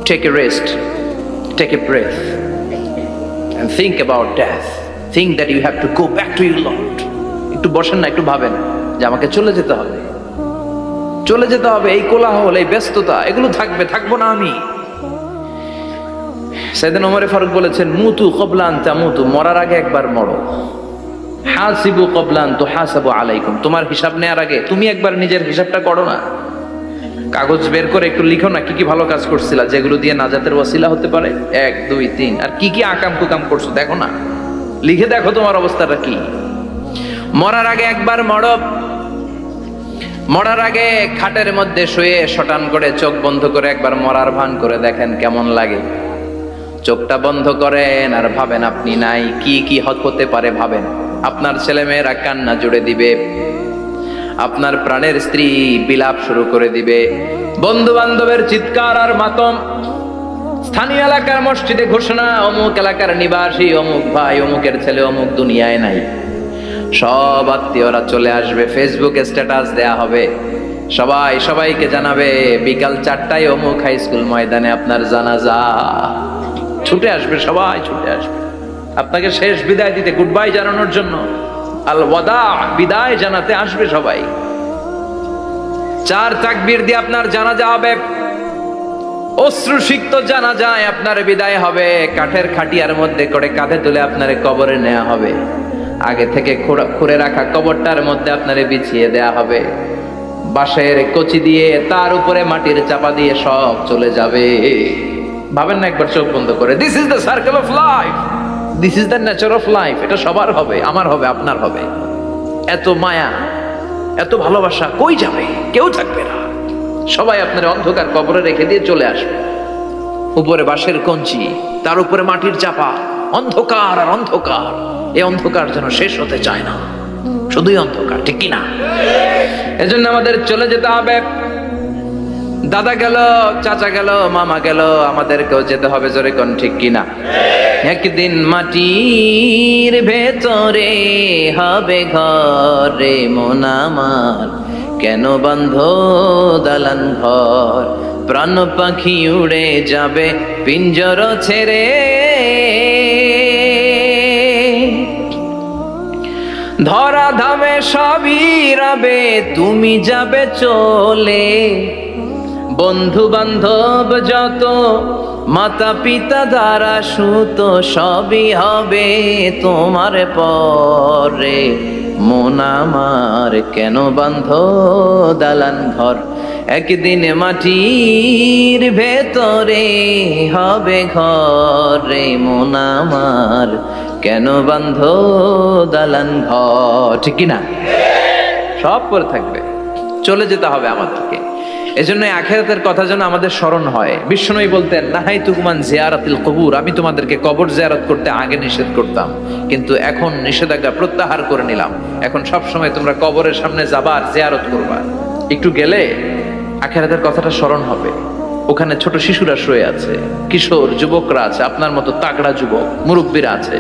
take a rest. Take a breath and think about death. Think that you have to go back to your Lord. একটু বসেন না, একটু ভাবেন যে আমাকে চলে যেতে হবে, চলে যেতে হবে। এই কোলাহল, এই ব্যস্ততা, এগুলো থাকবে, থাকবো না আমি। সাইয়েদনা ওমর ফারুক বলেছেন, মুতু ক্বাবলা আন তামুতু, মরার আগে একবার মরো। হাসিবু ক্বাবলা আন তুহাসাবু আলাইকুম, তোমার হিসাব নেওয়ার আগে তুমি একবার নিজের হিসাবটা করো না। কাগজ বের করে একটু লিখো না কি কি ভালো কাজ করছিলা, যেগুলো দিয়ে নাজাতের ওয়াসিলা হতে পারে, 1 2 3, আর কি কি আকাম কুকাম করছো দেখো না, লিখে দেখো তোমার অবস্থাটা কি। মরার আগে একবার মরো। মরার আগে খাটের মধ্যে শুয়ে শটান করে চোখ বন্ধ করে একবার মরার ভান করে দেখেন কেমন লাগে। চোখটা বন্ধ করেন আর ভাবেন আপনি নাই, কি কি হতে পারে ভাবেন। আপনার ছেলেমেয়েরা কান্না জুড়ে দিবে, আপনার প্রাণের স্ত্রী বিলাপ শুরু করে দিবে, বন্ধু বান্ধবের চিৎকার আর মাতম, স্থানীয় এলাকার মসজিদে ঘোষণা, অমুক এলাকার নিবাসী অমুক ভাই অমুকের ছেলে অমুক দুনিয়ায় নাই। সব আত্মীয়রা চলে আসবে, ফেসবুকে স্ট্যাটাস দেয়া হবে, সবাই সবাইকে জানাবে বিকাল 4টায় অমুক হাই স্কুল ময়দানে আপনার জানাজা। ছুটে আসবে, সবাই ছুটে আসবে আপনাকে শেষ বিদায় দিতে, গুড বাই জানানোর জন্য, আল ওয়াদা, বিদায় জানাতে আসবে সবাই। 4 তাকবীর দিয়ে আপনার জানাজা হবে, অশ্রুসিক্ত জানাজায় আপনার বিদায় হবে। কাঠের খাটিয়ার মধ্যে করে কাঁধে তুলে আপনার কবরে নেওয়া হবে, আগে থেকে খুঁড়ে রাখা কবরটার মধ্যে আপনারে বিছিয়ে দেয়া হবে, বাঁশের কচি দিয়ে তার উপরে মাটির চাপা দিয়ে সব চলে যাবে। ভাবেন না একবার চোখ বন্ধ করে, this is the circle of life, this is the nature of life. এটা সবার হবে, আমার হবে, আপনার হবে। এত মায়া, এত ভালোবাসা কই যাবে? কেউ থাকবে না, সবাই আপনার অন্ধকার কবরে রেখে দিয়ে চলে আসবে। উপরে বাঁশের কঞ্চি, তার উপরে মাটির চাপা, অন্ধকার আর অন্ধকার। এই অন্ধকার যেন শেষ হতে চায় না, শুধুই অন্ধকার, ঠিক কিনা? এজন্য আমাদের চলে যেতে হবে। দাদা গেল, চাচা গেল, মামা গেল, আমাদেরকেও যেতে হবে, জোরে কোন ঠিক কিনা? একদিন মাটির ভেতরে হবে ঘর রে মন আমার, কেন বন্ধ দালান ঘর, প্রাণ পাখি উড়ে যাবে পিঞ্জর ছেড়ে, ধরা ধামে সবই রবে তুমি যাবে চলে, বন্ধু বান্ধব যত মাতা পিতা দ্বারা সুত সবই হবে তোমার পরে, মন আমার কেন বান্ধ দালান ঘর, একদিন মাটির ভেতরে হবে ঘর রে মন আমার, কেন বান্ধ দালান ঘর, ঠিক কিনা? সব করে থাকবে, চলে যেতে হবে আমাদেরকে। এজন্য আখিরাতের কথা যেন আমাদের স্মরণ হয়। বিশ্বনবী বলতেন, নাহাইতুকুমান জিয়ারাতিল কবুর, আমি তোমাদেরকে কবর জিয়ারত করতে আগে নিষেধ করতাম, কিন্তু এখন নিষেধাজ্ঞা প্রত্যাহার করে নিলাম। এখন সব সময় তোমরা কবরের সামনে যাবা আর জিয়ারত করবা। একটু গেলে আখিরাতের কথাটা স্মরণ হবে। ওখানে ছোট শিশুরা শুয়ে আছে, কিশোর যুবকরা আছে, আপনার মতো তাগড়া যুবক মুরব্বীরা আছে।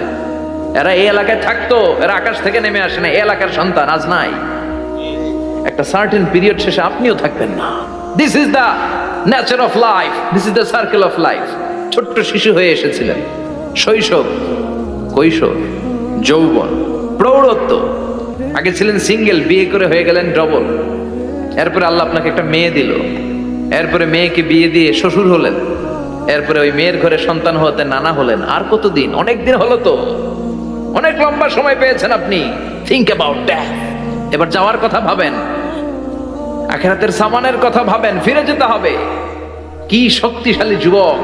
এরা এই এলাকায় থাকতো, এরা আকাশ থেকে নেমে আসে না, এই এলাকার সন্তান আজ নাই। একটা সার্টেন পিরিয়ড শেষে আপনিও থাকবেন না। This is the nature of life, this is the circle of life. ছোট্ট শিশু হয়ে এসেছিলেন, শৈশব, কৈশোর, যৌবন, প্রৌঢ়ত্ব, আগে ছিলেন সিঙ্গেল, বিয়ে করে হয়ে গেলেন ডবল, এরপরে আল্লাহ আপনাকে একটা মেয়ে দিল, এরপরে মেয়েকে বিয়ে দিয়ে শ্বশুর হলেন, এরপরে ওই মেয়ের ঘরে সন্তান হতে নানা হলেন। আর কতদিন? অনেক দিন হলো তো, অনেক লম্বা সময় পেয়েছেন আপনি। Think about that. এবার যাওয়ার কথা ভাবেন, আখিরাতের সামানের কথা ভাবেন, ফিরে যেতে হবে। কি শক্তিশালী যুবক,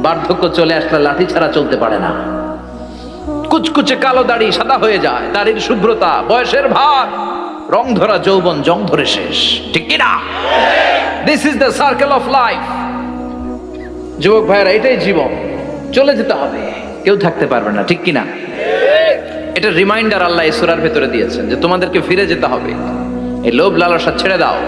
বার্ধক্য চলে আসলে লাঠি ছাড়া চলতে পারে না। কুচকুচে কালো দাড়ি সাদা হয়ে যায়, দাড়ির শুভ্রতা, বয়সের ভার, রং ধরা যৌবন জং ধরে শেষ, ঠিক কিনা? This is the circle of life. যুবক ভাইয়েরা, এটাই জীবন, চলে যেতে হবে, কেউ থাকতে পারবে না, ঠিক কিনা? এটা রিমাইন্ডার আল্লাহ এই সূরার ভেতরে দিয়েছেন যে তোমাদেরকে ফিরে যেতে হবে। এই লোভ লালসা ছেড়ে দাও।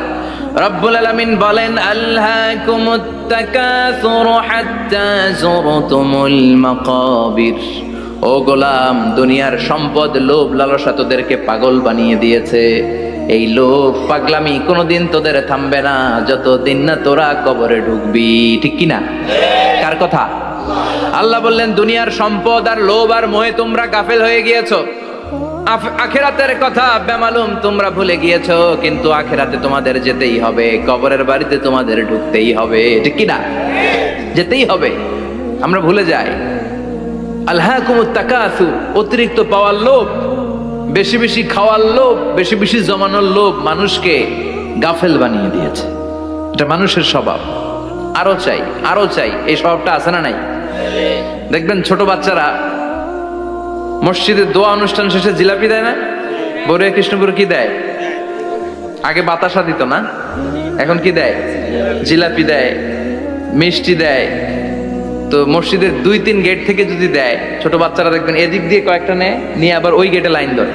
রব্বুল আলামিন বলেন, আল্হাকুমুত তাকাসুর হাত্তা যুরতুমুল মাকাবির। ও গোলাম, দুনিয়ার সম্পদ, লোভ লালসা তোদেরকে পাগল বানিয়ে দিয়েছে। এই লোভ পাগলামি কোনোদিন তোদের থামবে না যতদিন না তোরা কবরে ঢুকবি, ঠিক কিনা? কার কথা? আল্লাহ বললেন দুনিয়ার সম্পদ আর লোভ আর মোহে তোমরা গাফেল হয়ে গিয়েছো, আখিরাতের কথা বেমালুম তোমরা ভুলে গিয়েছো। কিন্তু আখিরাতে তোমাদের যেতেই হবে, কবরের বাড়িতে তোমাদের ঢুকতেই হবে, ঠিক কি না? যেতেই হবে। আমরা ভুলে যাই। আলহাকুমুত তাকাসুর, অতিরিক্ত পাওয়ার লোভ, বেশি বেশি খাওয়ার লোভ, বেশি বেশি জমানোর লোভ মানুষকে গাফেল বানিয়ে দিয়েছে। এটা মানুষের স্বভাব। আরো চাই, আরো চাই, এই স্বভাবটা আছে না নাই? দেখবেন ছোট বাচ্চারা মসজিদে দোয়া অনুষ্ঠান শেষে জিলাপি দেয় না? বড় কৃষ্ণপুর কি দেয়? আগে বাতাসা দিত না, এখন কি দেয়? জিলাপি দেয়, মিষ্টি দেয়। তো মসজিদের 2-3 গেট থেকে যদি দেয়, ছোট বাচ্চারা দেখবেন এদিক দিয়ে কয়েকটা নিয়ে আবার ওই গেটে লাইন ধরে।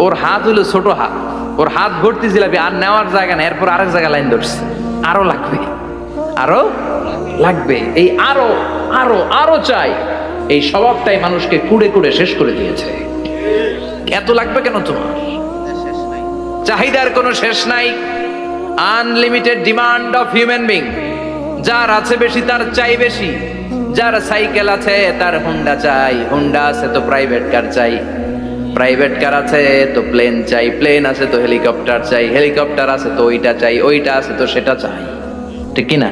ওর হাত হলো ছোট হাত, ওর হাত ভর্তি জিলাপি, আর নেওয়ার জায়গা নেই, এরপর আরেক জায়গায় লাইন ধরছে। আরো লাগবে, আরো লাগবে, এই আরো আরো আরো চাই, এই স্বভাবটাই মানুষকে কুড়ে কুড়ে শেষ করে দিয়েছে। এত লাগবে কেন তোমার? চাহিদার কোনো শেষ নাই। Unlimited demand of human being. যার আছে বেশি তার চাই বেশি। যার সাইকেল আছে তার হুন্ডা চাই, হুন্ডা আছে তো প্রাইভেট কার চাই, প্রাইভেট কার আছে তো প্লেন চাই, প্লেন আছে তো হেলিকপ্টার চাই, হেলিকপ্টার আছে তো ওইটা চাই, ওইটা আছে তো সেটা চাই, ঠিক কি না?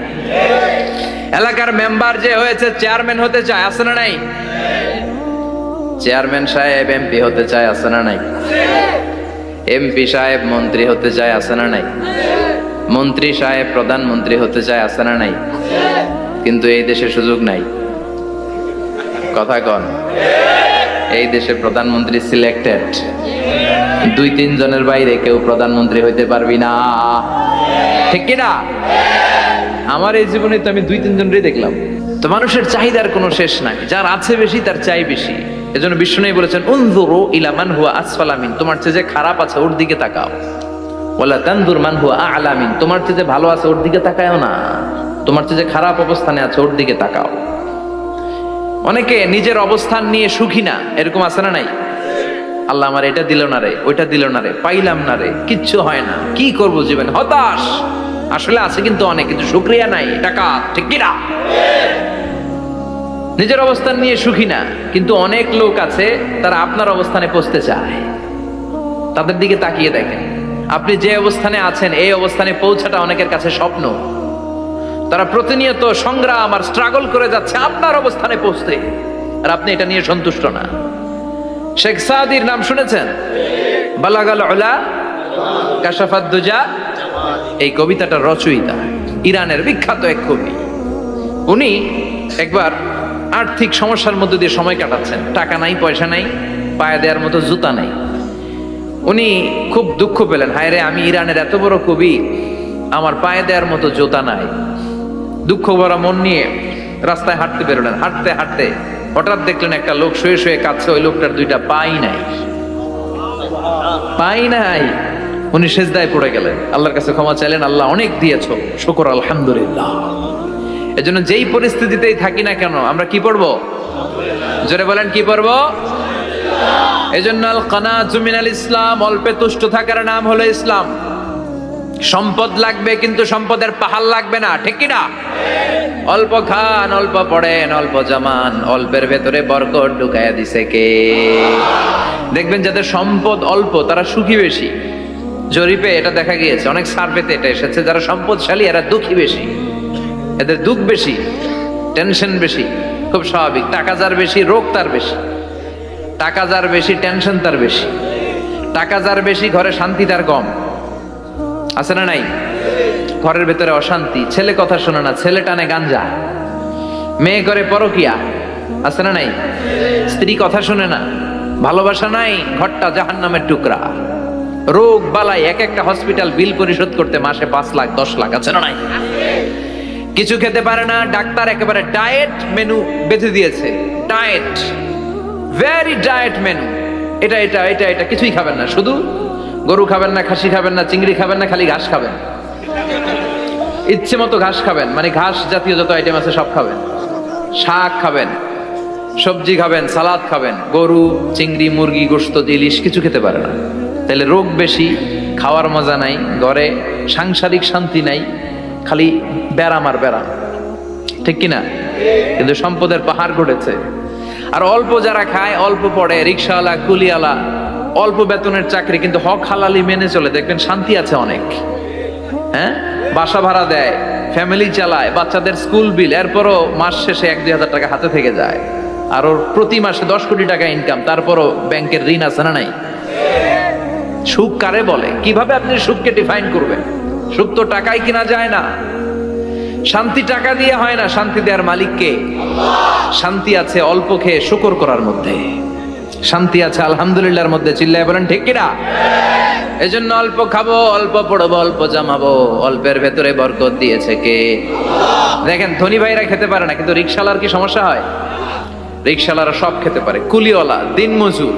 এলাকার মেম্বার যে হয়েছে চেয়ারম্যান হতে চায়, আছে না নাই? চেয়ারম্যান সাহেব এমপি হতে চায়, আছে না নাই? এমপি সাহেব মন্ত্রী হতে চায়, আছে না নাই? মন্ত্রী সাহেব প্রধানমন্ত্রী হতে চায়, আছে না নাই? কিন্তু এই দেশে সুযোগ নাই। কথা কন, এই দেশে প্রধানমন্ত্রী সিলেক্টেড। 2-3 জনের বাইরে কেউ প্রধানমন্ত্রী হইতে পারবি না, ঠিক কি না? আমার এই জীবনে তো আমি 2-3 জনেরই দেখলাম। তো মানুষের চাহিদার কোনো শেষ নাই। যার আছে বেশি তার চাই বেশি। এজন্য বিষ্ণু বলেছেন উনজুরু ইলা মান হুয়া আসফালা মিন, তোমার চেয়ে যে খারাপ আছে ওর দিকে তাকাও। ওয়ালা তানজুর মান হুয়া আ'লা মিন, তোমার চেয়ে যে ভালো আছে ওর দিকে তাকায়ও না, তোমার চেয়ে যে খারাপ অবস্থানে আছে ওর দিকে তাকাও। অনেকে নিজের অবস্থান নিয়ে সুখী না, এরকম আছে না নাই? আল্লাহ আমার এটা দিল না রে, ওইটা দিল না রে, পাইলাম না রে, কিচ্ছু হয় না, কি করবো জীবনে, হতাশ। আসলে আছে কিন্তু অনেক, কিন্তু শুকরিয়া নাই, টাকা, ঠিক কি না? নিজের অবস্থান নিয়ে সুখী না, কিন্তু অনেক লোক আছে তারা আপনার অবস্থানে পৌঁছতে চায়। তাদের দিকে তাকিয়ে দেখেন, আপনি যে অবস্থানে আছেন এই অবস্থানে পৌঁছাটা অনেকের কাছে স্বপ্ন। তারা প্রতিনিয়ত সংগ্রাম আর স্ট্রাগল করে যাচ্ছে আপনার অবস্থানে পৌঁছতে, আর আপনি এটা নিয়ে সন্তুষ্ট না। শেখ সাদির নাম শুনেছেন? বালাগাল উলা কাশাফাত দুজা, এই কবিতাটার রচয়িতা ইরানের বিখ্যাত এক কবি। উনি একবার আর্থিক সমস্যার মধ্যে দিয়ে সময় কাটাচ্ছেন, টাকা নাই, পয়সা নাই, পায়ে দেওয়ার মতো জুতা নাই। উনি খুব দুঃখ পেলেন, হায় রে, আমি ইরানের এত বড় কবি, আমার পায়ে দেওয়ার মতো জুতা নাই। দুঃখ ভরা মন নিয়ে রাস্তায় হাঁটতে বেরোলেন। হাঁটতে হাঁটতে হঠাৎ দেখলেন একটা লোক শুয়ে শুয়ে কাঁদছে, ওই লোকটার 2টা পাই নাই, পাই নাই। উনি সেজদায় পড়ে গেলেন, আল্লাহর কাছে ক্ষমা চাইলেন, আল্লাহ অনেক দিয়েছো, শুকর আলহামদুলিল্লাহ। এজন্য যেই পরিস্থিতিতেই থাকি না কেন আমরা কি পড়বো? জোরে বলেন, কি পড়বো? এজন্য আল কানাতু মিনাল ইসলাম, অল্পে তুষ্ট থাকার নাম হলো ইসলাম। সম্পদ লাগবে কিন্তু সম্পদের পাহাড় লাগবে না, ঠিক কি না? অল্প খান, অল্প পড়েন, অল্প জামান, অল্পের ভেতরে বরকত ঢুকাইয়া দিছে কে? দেখবেন যাদের সম্পদ অল্প তারা সুখী বেশি। জরিপে এটা দেখা গিয়েছে, অনেক সার্ভেতে এটা এসেছে, যারা সম্পদশালী এরা দুঃখী বেশি, এদের দুঃখ বেশি, টেনশন বেশি। খুব স্বাভাবিক, টাকা যার বেশি রোগ তার বেশি, টাকা যার বেশি টেনশন তার বেশি, টাকা যার বেশি ঘরে শান্তি তার কম, আছে না নাই? ঘরের ভেতরে অশান্তি, ছেলে কথা শোনে না, ছেলে টানে গাঞ্জা, মেয়ে করে পরকিয়া, আছে না নাই? স্ত্রী কথা শোনে না, ভালোবাসা নাই, ঘরটা জাহান্নামের টুকরা। রোগ বালাই, এক একটা হসপিটাল বিল পরিশোধ করতে মাসে 5 লাখ 10 লাখ, আছে না নাই? কিছু খেতে পারে না, ডাক্তার একেবারে ডায়েট মেনু বেঁধে দিয়েছে, ডায়েট, ভেরি ডায়েট মেনু, এটা এটা এটা এটা কিছুই খাবেন না, শুধু গরু খাবেন না, খাসি খাবেন না, চিংড়ি খাবেন না, খালি ঘাস খাবেন, ইচ্ছে মতো ঘাস খাবেন, মানে ঘাস জাতীয় যত আইটেম আছে সব খাবেন, শাক খাবেন, সবজি খাবেন, সালাদ খাবেন, গরু, চিংড়ি, মুরগি, গোশত, ইলিশ কিছু খেতে পারে না। তাহলে রোগ বেশি, খাওয়ার মজা নাই, ঘরে সাংসারিক শান্তি নাই, খালি ব্যারাম আর ব্যারাম, ঠিক কিনা? কিন্তু সম্পদের পাহাড় গড়েছে। আর অল্প যারা খায়, অল্প পড়ে, রিক্সাওয়ালা, কুলিওয়ালা, অল্প বেতনের চাকরি, কিন্তু হক হালালি মেনে চলে, দেখবেন শান্তি আছে অনেক। হ্যাঁ, বাসা ভাড়া দেয়, ফ্যামিলি চালায়, বাচ্চাদের স্কুল বিল, এরপরও মাস শেষে 1-2 হাজার টাকা হাতে থেকে যায়। আর ওর প্রতি মাসে 10 কোটি টাকা ইনকাম, তারপরও ব্যাংকের ঋণ আছে না নাই? সুখ কারে বলে? কিভাবে আপনি সুখকে ডিফাইন করবেন? সুখ তো টাকায় কিনা যায় না, শান্তি টাকা দিয়ে হয় না, শান্তি দেওয়ার মালিক কে? শান্তি আছে অল্প খেয়ে শুকর করার মধ্যে, শান্তি আছে আলহামদুলিল্লাহর মধ্যে। চিল্লায় বলেন ঠিক কিনা? এজন্য অল্প খাবো, অল্প পড়বো, অল্প জামাবো, অল্পের ভেতরে বরকত দিয়েছে কে? দেখেন, ধনী ভাইরা খেতে পারে না, কিন্তু রিক্সাওয়ালার কি সমস্যা হয়? রিক্সাওয়ালারা সব খেতে পারে। কুলিওয়ালা, দিনমজুর,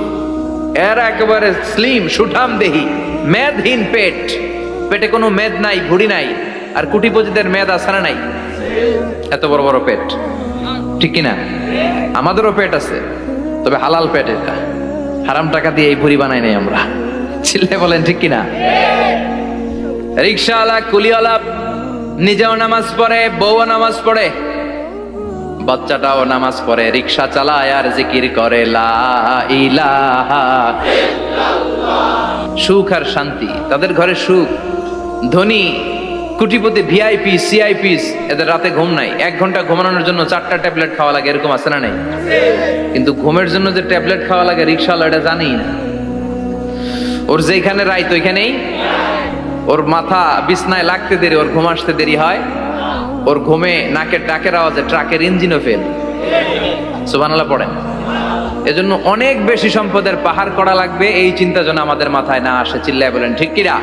এরা একেবারে স্লিম সুঠাম দেহি, মেদহীন পেট, পেটে কোনো মেদ নাই, ভুড়ি নাই। আর কোটিপতিদের মেদ আছে না নাই? এত বড় বড় পেট, ঠিক কিনা? আমাদেরও পেট আছে, তবে হালাল পেট। এটা হারাম টাকা দিয়ে এই ভুড়ি বানাই নাই আমরা। চিল্লে বলেন ঠিক কিনা? রিক্সাওয়ালা, কুলিওয়ালা নিজেও নামাজ পড়ে, বউও নামাজ পড়ে, বাচ্চাটাও নামাজ পড়ে, রিক্সা চালায় আর জিকির করে লা ইলাহা ইল্লাল্লাহ। সুখ আর শান্তি, তাদের ঘরে সুখ। ধনী কোটিপতি, ভিআইপি, সিআইপিস, এদের রাতে ঘুম নাই। 1 ঘন্টা ঘুমানোর জন্য 4টা ট্যাবলেট খাওয়া লাগে, এরকম আছে না নাই? কিন্তু ঘুমের জন্য যে ট্যাবলেট খাওয়া লাগে, রিক্সাওয়ালা এটা জানেই না। ওর যেখানে রাইত ওইখানেই, ওর মাথা বিছনায় লাগতে দেরি, ওর ঘুম আসতে দেরি হয়। ওর ঘুমে নাকের ডাকের আওয়াজে ট্রাকের ইঞ্জিনও ফেল। সুবহানাল্লাহ পড়েন। এজন্য অনেক বেশি সম্পদের পাহাড় করা লাগবে, এই চিন্তা যেন আমাদের মাথায় না আসে। চিল্লায় বলেন ঠিক কিনা?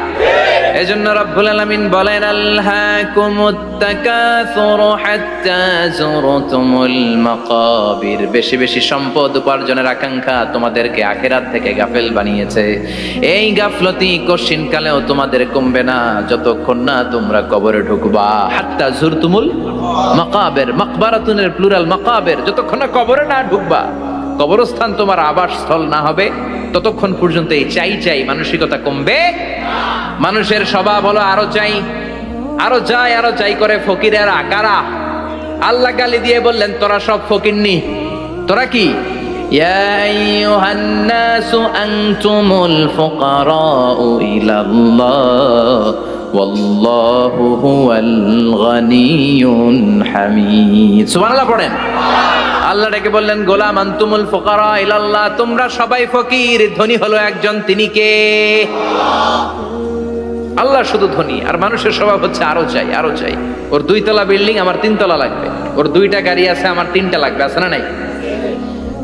এজন্য রব্বুল আলামিন বলেন, আলহাকুমুত তাকাসুরু হাত্তা যুরতুমুল মাকাবির। বেশি বেশি সম্পদ উপার্জনের আকাঙ্ক্ষা তোমাদেরকে আখিরাত থেকে গাফেল বানিয়েছে। এই গাফলতি কশিনকালেও তোমাদের কমবে না যতক্ষণ না তোমরা কবরে ঢুকবা। হাত্তা যুরতুমুল মাকাবির, মাকবারাতুনের প্লুরাল মাকাবির, যতক্ষণ না কবরে না ঢুকবা, কবরস্থান তোমার আবাসস্থল না হবে, ততক্ষণ পর্যন্ত এই চাই চাই মানসিকতা কমবে। মানুষের স্বভাব হলো আরো চাই, আরো চাই, আরো চাই করে। ফকিরেরা কারা? আল্লাহ গালি দিয়ে বললেন, তোরা সব ফকিরনি। তোরা কি? ইয়া আইয়ুহান নাসু আনতুমুল ফুকারাউ ইলাল্লাহ ওয়াল্লাহু হুয়াল গানিয়ুল হামিদ। সুবহানাল্লাহ পড়েন। আল্লাহ ডেকে বললেন, গোলাম আনতুমুল ফুকারা ইলাল্লাহ, তোমরা সবাই ফকির, ধনী হলো একজন, তিনি কে? আল্লাহ শুধু ধনী। আর মানুষের স্বভাব হচ্ছে আরো চাই, আরো চাই। ওর 2 তলা বিল্ডিং, আমার 3 তলা লাগবে। ওর 2টা গাড়ি আছে, আমার 3টা লাগবে। আছে না নাই?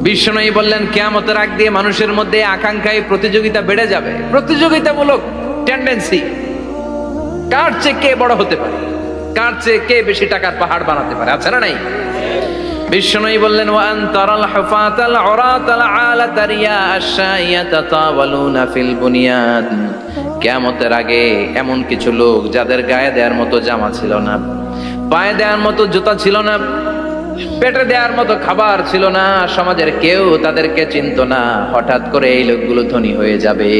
বিশ্বনবী বললেন, কিয়ামতের আগ দিয়ে মানুষের মধ্যে আকাঙ্ক্ষায় প্রতিযোগিতা বেড়ে যাবে, প্রতিযোগিতামূলক টেন্ডেন্সি। কার চেয়ে কে বড় হতে পারে, কার চেয়ে কে বেশি টাকার পাহাড় বানাতে পারে। আছে না নাই? বিশ্বনবী বললেন, ওয়ান তারাল হুফাতাল উরাতাল আলাতা রিয়া আশ-শাইয়াতা তাওয়ালুনা ফিল বুনিয়ান। কিয়ামতের আগে এমন কিছু লোক যাদের গায়ে দেওয়ার মতো জামা ছিল না, পায়ে দেওয়ার মতো জুতা ছিল না, পেটে দেওয়ার মতো খাবার ছিল না, সমাজের কেউ তাদেরকে চিনতো না। হঠাৎ করে এই লোকগুলো ধনী হয়ে যাবে।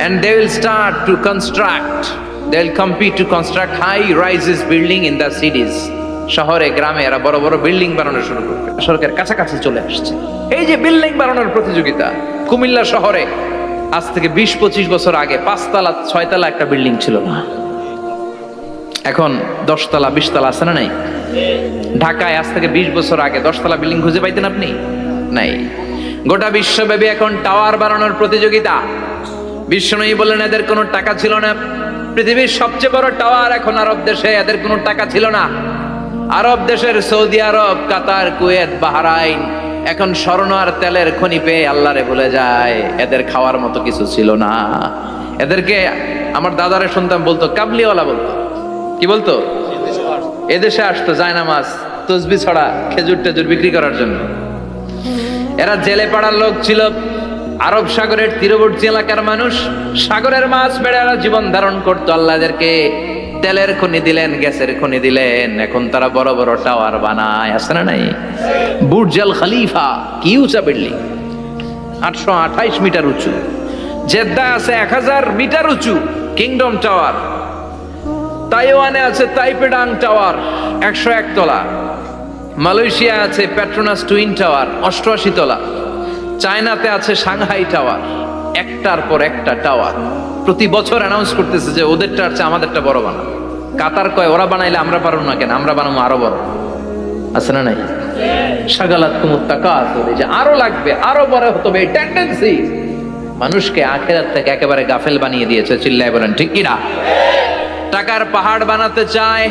And they will start to construct, they will compete to construct high rises building in the cities. শহরে গ্রামে এরা বড় বড় বিল্ডিং বানানো শুরু করবে। সরকার কাছাকাছি চলে আসছে। এই যে বিল্ডিং বানানোর প্রতিযোগিতা, কুমিল্লা শহরে আজ থেকে 20-25 বছর আগে 5 তলা 6 তলা একটা বিল্ডিং ছিল না, এখন 10 তলা 20 তলা। আছে না নাই? ঢাকায় আজ থেকে 20 বছর আগে 10 তলা বিল্ডিং খুঁজে পাইতেন আপনি? নাই। গোটা বিশ্বব্যাপী এখন টাওয়ার বানানোর প্রতিযোগিতা। বিশ্বনবী বললেন, এদের কোনো টাকা ছিল না। পৃথিবীর সবচেয়ে বড় টাওয়ার এখন আরব দেশে, এদের কোনো টাকা ছিল না। আরব দেশের সৌদি আরব, কাতার, কুয়েত, বাহরাইন এখন স্বর্ণ আর তেলের খনি পেয়ে আল্লাহরে ভুলে যায়। এদের খাওয়ার মতো কিছু ছিল না। এদেরকে আমার দাদারে শুনতাম বলতো, কাবলিওয়ালা বলতো। কি বলতো? এদেশে আসতো জায়নামাজ, তসবিহ ছড়া, খেজুর টেজুর বিক্রি করার জন্য। এরা জেলে পাড়ার লোক ছিল। আরব সাগরের তীরবর্তী এলাকার মানুষ, সাগরের মাছ মেরে এরা জীবন ধারণ করতো। আল্লাহ এদেরকে তেলের খনি দিলেন, গ্যাসের খনি দিলেন, এখন তারা বড় বড় টাওয়ার বানায়। আছে না নাই? বুর্জ আল খলিফা, কি উঁচা বিল্ডিং, 828 মিটার উঁচু। জেদ্দা আছে 1000 মিটার উঁচু কিংডম টাওয়ার। তাইওয়ানে আছে তাইপেডাং টাওয়ার, 101 তলা। মালয়েশিয়া আছে পেট্রোনাস টুইন টাওয়ার 88 তলা, চায়নাতে আছে সাংহাই টাওয়ার, একটার পর একটা টাওয়ার। প্রতি বছর অ্যানাউন্স করতেছে যে ওদেরটা আছে আমাদেরটা বড় বানাবো। কাতার কয় ওরা বানাইলে আমরা পারবো না কেন, আমরা বানাবো আরো বড়। আছে না নাই? শাগালাত কুমুত তাকাসুর, যে আরো লাগবে, আরো বড় হতে হবে, এই টেন্ডেন্সি মানুষকে আখিরাত থেকে একেবারে গাফেল বানিয়ে দিয়েছে। চিল্লায় বলেন ঠিক কি না? টাকার পাহাড় বানাতে চায়,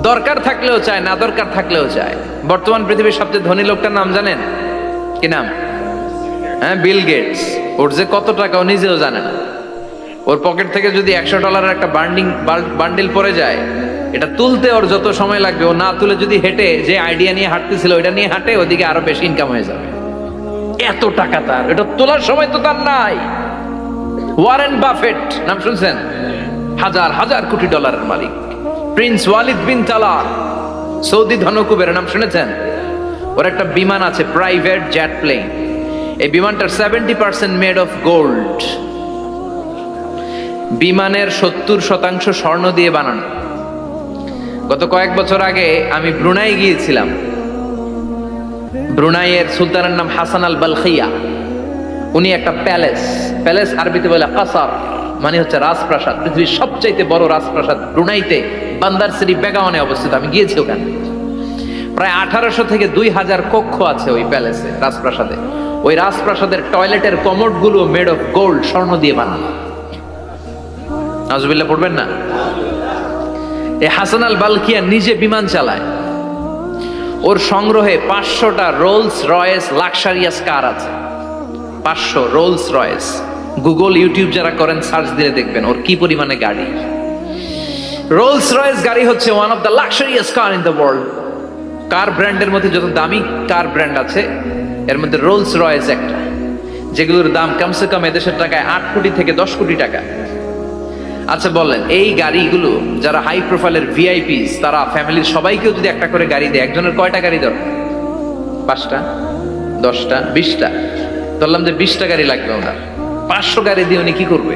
দরকার থাকলেও চায়, না দরকার থাকলেও চায়। বর্তমান পৃথিবীর সবচেয়ে ধনী লোকটার নাম জানেন? কি নাম? হ্যাঁ, বিল গেটস। ওর যে কত টাকা ও নিজেও জানে না। ওর পকেট থেকে যদি $100 একটা বান্ডিল পড়ে যায়, এটা তুলতে ওর যত সময় লাগবে, ও না তুলে যদি হেঁটে, যে আইডিয়া নিয়ে হাঁটতেছিল ওইটা নিয়ে হাঁটে, ওদিকে আরো বেশি ইনকাম হয়ে যাবে। এত টাকা তার, এটা তোলার সময় তো তার নাই। ওয়ারেন বাফেট নাম শুনছেন? হাজার হাজার কোটি ডলারের মালিক। Prince Walid bin Talal, Saudi ধনকুবের নাম শুনেছেন? ওর একটা বিমান আছে, প্রাইভেট জেট প্লেন। এই বিমানটার 70% মেড অফ গোল্ড। বিমানের 70% স্বর্ণ দিয়ে বানানো। গত কয়েক বছর আগে আমি ব্রুনাই গিয়েছিলাম। ব্রুনাইয়ের সুলতানের নাম হাসান আল বালখিয়া। উনি একটা প্যালেস আরবিতে বলে কাসার, মানে হচ্ছে রাজপ্রাসাদ। পৃথিবীর সবচাইতে বড় রাজপ্রাসাদ ব্রুনাইতে বান্দার সিটি বেগাওয়ানে অবস্থিত। আমি গিয়েছি ওখানে। প্রায় 1800 থেকে 2000 কক্ষ আছে ওই প্যালেসে, রাজপ্রাসাদে। ওই রাজপ্রাসাদের টয়লেটের কমোড গুলো মেড অফ গোল্ড, স্বর্ণ দিয়ে বানানো। নাউজুবিল্লাহ পড়বেন না? এই হাসান আল বালখিয়া নিজে বিমান চালায়। ওর সংগ্রহে 500টা রোলস রয়েস লাক্সারিয়াস কার আছে। 500 রোলস রয়েস। গুগল ইউটিউব যারা করেন সার্চ দিলে দেখবেন ওর কি পরিমাণে গাড়ি। রোলস রয়েস গাড়ি হচ্ছে one of the luxurious car in the world. Car ব্র্যান্ডের মধ্যে যত দামি কার ব্র্যান্ড আছে, এর মধ্যে রোলস রয়েস একটা, যেগুলোর দাম কমসে কম এদেশের টাকায় 8 কোটি থেকে 10 কোটি টাকা। আচ্ছা বলেন, এই গাড়িগুলো যারা হাই প্রোফাইলের ভিআইপিস, তারা ফ্যামিলির সবাইকেও যদি একটা করে গাড়ি দেয়, একজনের কয়টা গাড়ি দরকার? 5টা, 10টা, 20টা? বললাম যে 20টা গাড়ি লাগবে ওনার। 500 গাড়ি দিয়ে উনি কি করবে?